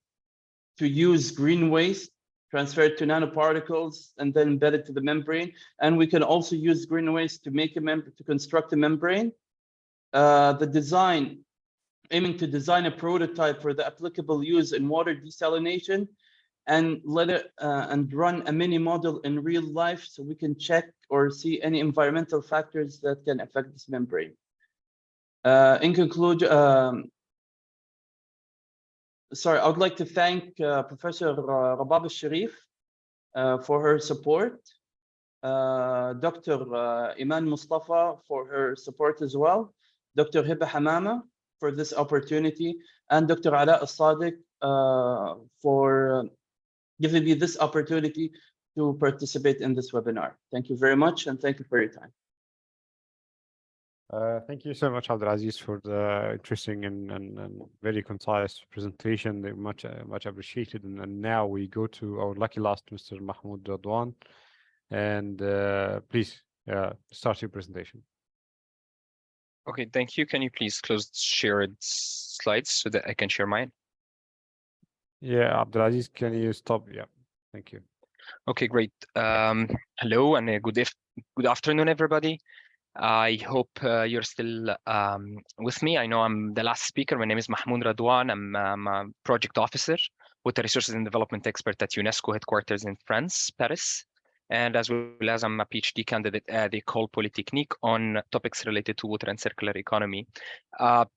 use green waste transferred to nanoparticles and then embedded to the membrane. And we can also use green waste to make to construct a membrane. Aiming to design a prototype for the applicable use in water desalination and run a mini model in real life so we can check or see any environmental factors that can affect this membrane. In conclusion, I would like to thank Professor Rabab al-Sharif for her support, Dr. Iman Mustafa for her support as well, Dr. Hiba Hamama for this opportunity, and Dr. Ala al-Sadiq for giving me this opportunity to participate in this webinar. Thank you very much, and thank you for your time. Thank you so much, Abdulaziz, for the interesting and very concise presentation. Much appreciated. And now we go to our lucky last, Mr. Mahmoud Radwan. And please start your presentation. Okay, thank you. Can you please close shared slides so that I can share mine? Yeah, Abdulaziz, can you stop? Yeah, thank you. Okay, great. Hello and good afternoon, everybody. I hope you're still with me. I know I'm the last speaker. My name is Mahmoud Radwan. I'm a project officer with the resources and development expert at UNESCO headquarters in France, Paris. And as well as I'm a PhD candidate at the École Polytechnique on topics related to water and circular economy.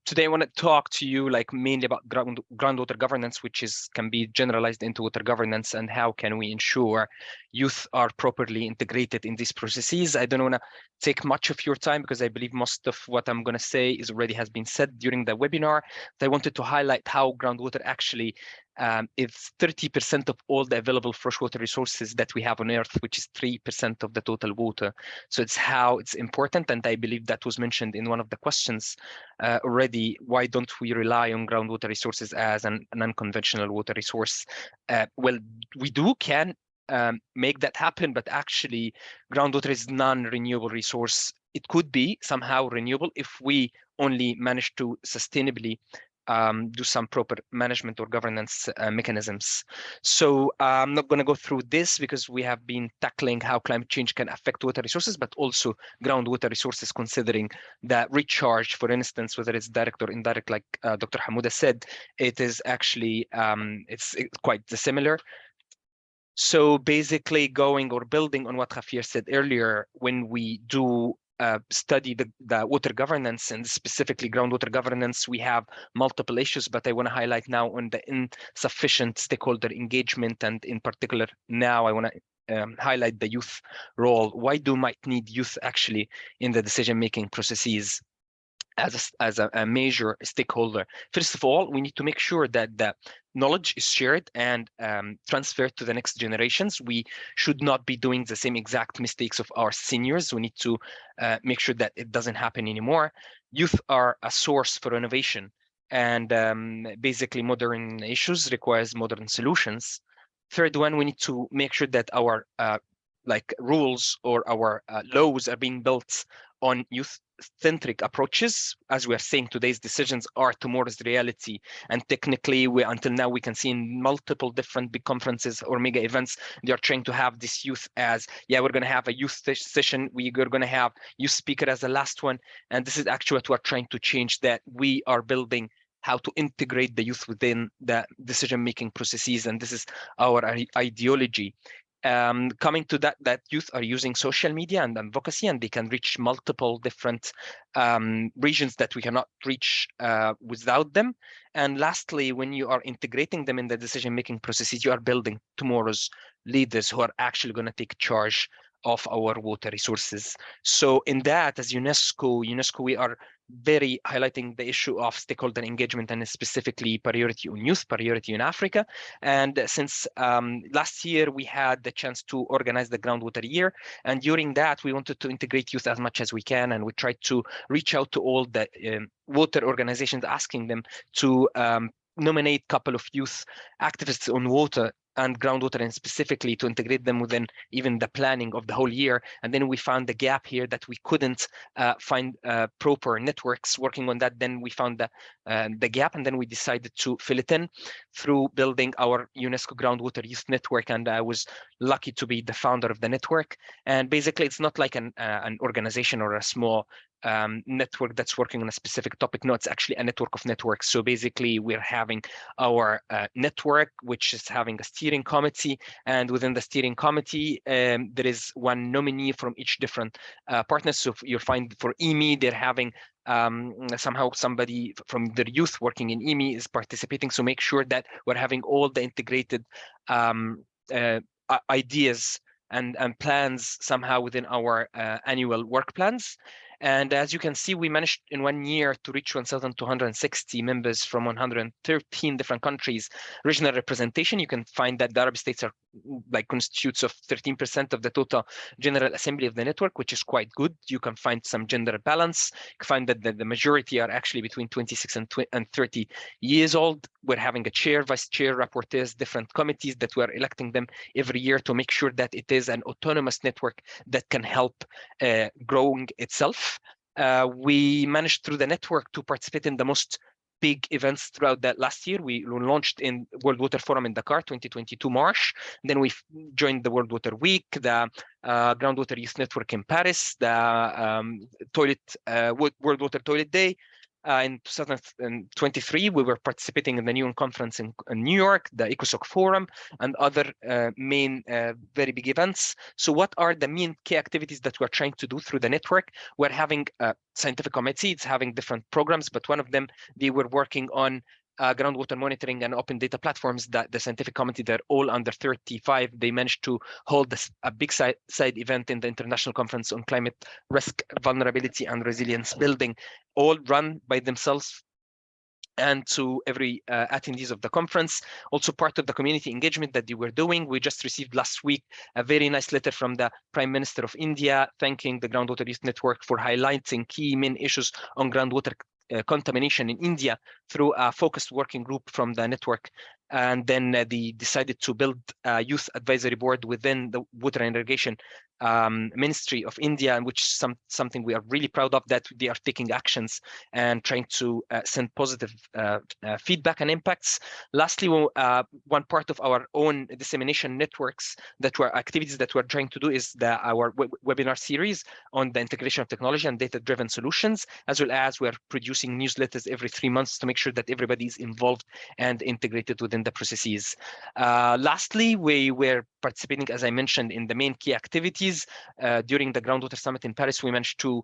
Today I want to talk to you mainly about groundwater governance, which can be generalized into water governance, and how can we ensure youth are properly integrated in these processes. I don't want to take much of your time because I believe most of what I'm going to say already has been said during the webinar. I wanted to highlight how groundwater actually is 30% of all the available freshwater resources that we have on Earth, which is 3% of the total water. So it's how it's important, and I believe that was mentioned in one of the questions already. Why don't we rely on groundwater resources as an unconventional water resource? Well, we can make that happen, but actually groundwater is non-renewable resource. It could be somehow renewable if we only manage to sustainably do some proper management or governance mechanisms. So I'm not going to go through this because we have been tackling how climate change can affect water resources, but also groundwater resources, considering that recharge, for instance, whether it's direct or indirect, like Dr. Hamouda said, it is actually, it's quite similar. So basically going or building on what Khafir said earlier, when we do study the water governance and specifically groundwater governance, we have multiple issues, but I want to highlight now on the insufficient stakeholder engagement. And in particular, now I want to highlight the youth role. Why do might need youth actually in the decision-making processes as a major stakeholder? First of all, we need to make sure that the knowledge is shared and transferred to the next generations. We should not be doing the same exact mistakes of our seniors. We need to make sure that it doesn't happen anymore. Youth are a source for innovation, and basically modern issues requires modern solutions. Third one, we need to make sure that our like rules or our laws are being built on youth-centric approaches. As we are saying, today's decisions are tomorrow's reality. And technically, until now, we can see in multiple different big conferences or mega events, they are trying to have this youth as, yeah, we're going to have a youth session. We're going to have youth speaker as the last one. And this is actually what we're trying to change, that we are building how to integrate the youth within the decision-making processes. And this is our ideology. Coming to that youth are using social media and advocacy, and they can reach multiple different regions that we cannot reach without them. And lastly, when you are integrating them in the decision-making processes, you are building tomorrow's leaders who are actually going to take charge of our water resources. So in that, as UNESCO, we are very highlighting the issue of stakeholder engagement, and specifically priority on youth, priority in Africa. And since last year, we had the chance to organize the Groundwater Year. And during that, we wanted to integrate youth as much as we can. And we tried to reach out to all the water organizations, asking them to nominate a couple of youth activists on water and groundwater, and specifically to integrate them within even the planning of the whole year. And then we found the gap here that we couldn't find proper networks working on that. Then we found the gap, and then we decided to fill it in through building our UNESCO Groundwater Youth Network. And I was lucky to be the founder of the network. And basically, it's not like an organization or a small network that's working on a specific topic. No, it's actually a network of networks. So basically, we're having our network, which is having a steering committee, and within the steering committee, there is one nominee from each different partners. So you'll find for IWMI, they're having somehow somebody from their youth working in IWMI is participating. So make sure that we're having all the integrated ideas and plans somehow within our annual work plans. And as you can see, we managed in 1 year to reach 1,260 members from 113 different countries. Regional representation, you can find that the Arab states are like constitutes of 13% of the total General Assembly of the network, which is quite good. You can find some gender balance. You can find that the majority are actually between 26 and 30 years old. We're having a chair, vice chair, rapporteurs, different committees that we're electing them every year to make sure that it is an autonomous network that can help growing itself. We managed through the network to participate in the most big events throughout that last year. We launched in World Water Forum in Dakar, 2022 March. Then we joined the World Water Week, the Groundwater Youth Network in Paris, the World Water Toilet Day. In 2023, we were participating in the NEON conference in New York, the ECOSOC Forum, and other main very big events. So what are the main key activities that we're trying to do through the network? We're having a scientific committee. It's having different programs, but one of them, they were working on groundwater monitoring and open data platforms. That the scientific committee, they're all under 35. They managed to hold a big side event in the International Conference on Climate Risk, Vulnerability and Resilience Building, all run by themselves and to every attendees of the conference. Also part of the community engagement that they were doing. We just received last week a very nice letter from the Prime Minister of India, thanking the Groundwater Youth Network for highlighting key main issues on groundwater contamination in India, through a focused working group from the network. And then they decided to build a youth advisory board within the Water and Irrigation Ministry of India, and which is something we are really proud of, that they are taking actions and trying to send positive feedback and impacts. Lastly, one part of our own dissemination networks that were activities that we're trying to do is our webinar series on the integration of technology and data-driven solutions, as well as we're producing newsletters every 3 months to make sure that everybody is involved and integrated within the processes. Lastly, we were participating, as I mentioned, in the main key activities. During the Groundwater Summit in Paris, we managed to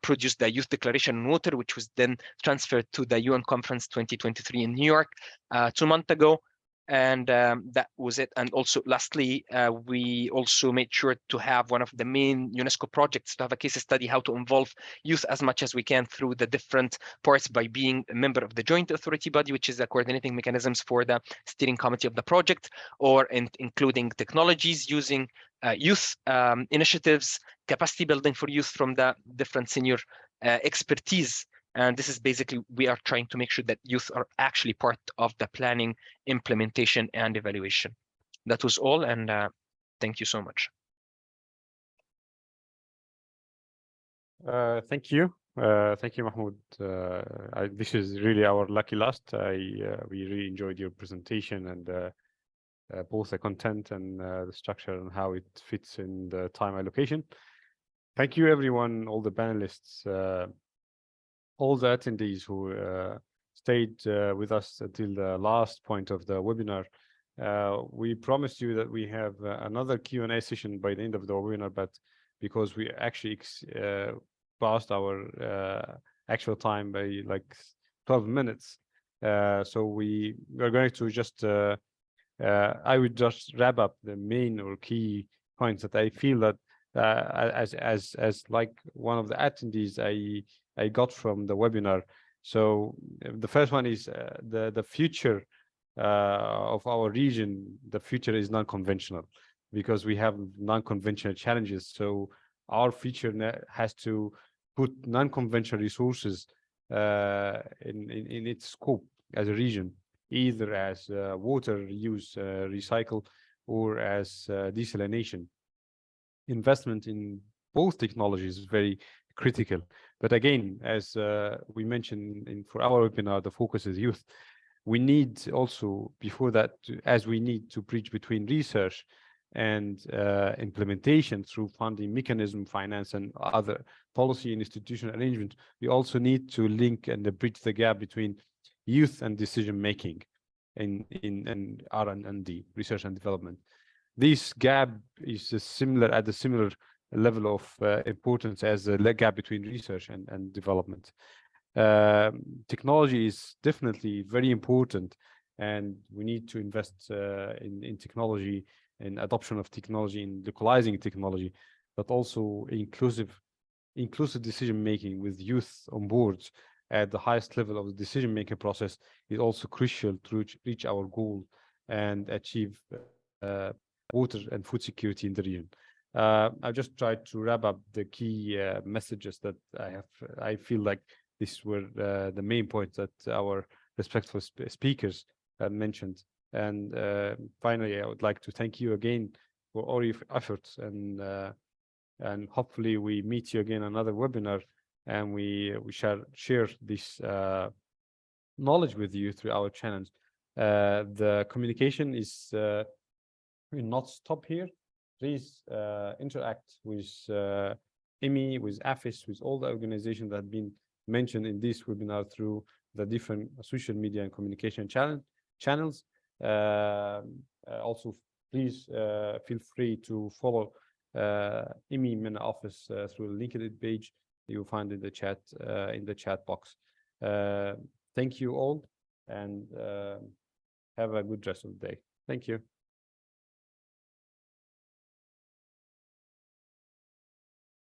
produce the Youth Declaration on Water, which was then transferred to the UN Conference 2023 in New York 2 months ago. And that was it. And also, lastly, we also made sure to have one of the main UNESCO projects to have a case study how to involve youth as much as we can through the different parts by being a member of the Joint Authority Body, which is the coordinating mechanisms for the steering committee of the project, or including technologies using youth initiatives, capacity building for youth from the different senior expertise. And this is basically, we are trying to make sure that youth are actually part of the planning, implementation, and evaluation. That was all, and thank you so much. Thank you. Thank you, Mahmoud. This is really our lucky last. We really enjoyed your presentation and both the content and the structure and how it fits in the time allocation. Thank you, everyone, all the panelists, all the attendees who stayed with us until the last point of the webinar. We promised you that we have another Q&A session by the end of the webinar, but because we actually passed our actual time by like 12 minutes, so we are going to just I would just wrap up the main or key points that I feel that as like one of the attendees I got from the webinar. So the first one is the future of our region. The future is non-conventional because we have non-conventional challenges. So our future has to put non-conventional resources in its scope as a region, either as water use, recycle, or as desalination. Investment in both technologies is very critical. But again, as we mentioned for our webinar, the focus is youth. We need also, before that, as we need to bridge between research and implementation through funding mechanism, finance, and other policy and institutional arrangement, we also need to link and bridge the gap between youth and decision making in R&D, research and development. This gap is at a similar level of importance as the gap between research and development. Technology is definitely very important, and we need to invest in technology and adoption of technology and localizing technology, but also inclusive decision making with youth on board at the highest level of the decision making process is also crucial to reach our goal and achieve water and food security in the region. I've just tried to wrap up the key messages that I feel like these were the main points that our respectful speakers mentioned. And finally, I would like to thank you again for all your efforts, and hopefully we meet you again another webinar, and we shall share this knowledge with you through our channels. The communication is will not stop here. Please interact with IWMI, with AFIS, with all the organizations that have been mentioned in this webinar through the different social media and communication channels. Also, please feel free to follow IWMI MENA Office through the LinkedIn page you'll find in the chat box. Thank you all, and have a good rest of the day. Thank you.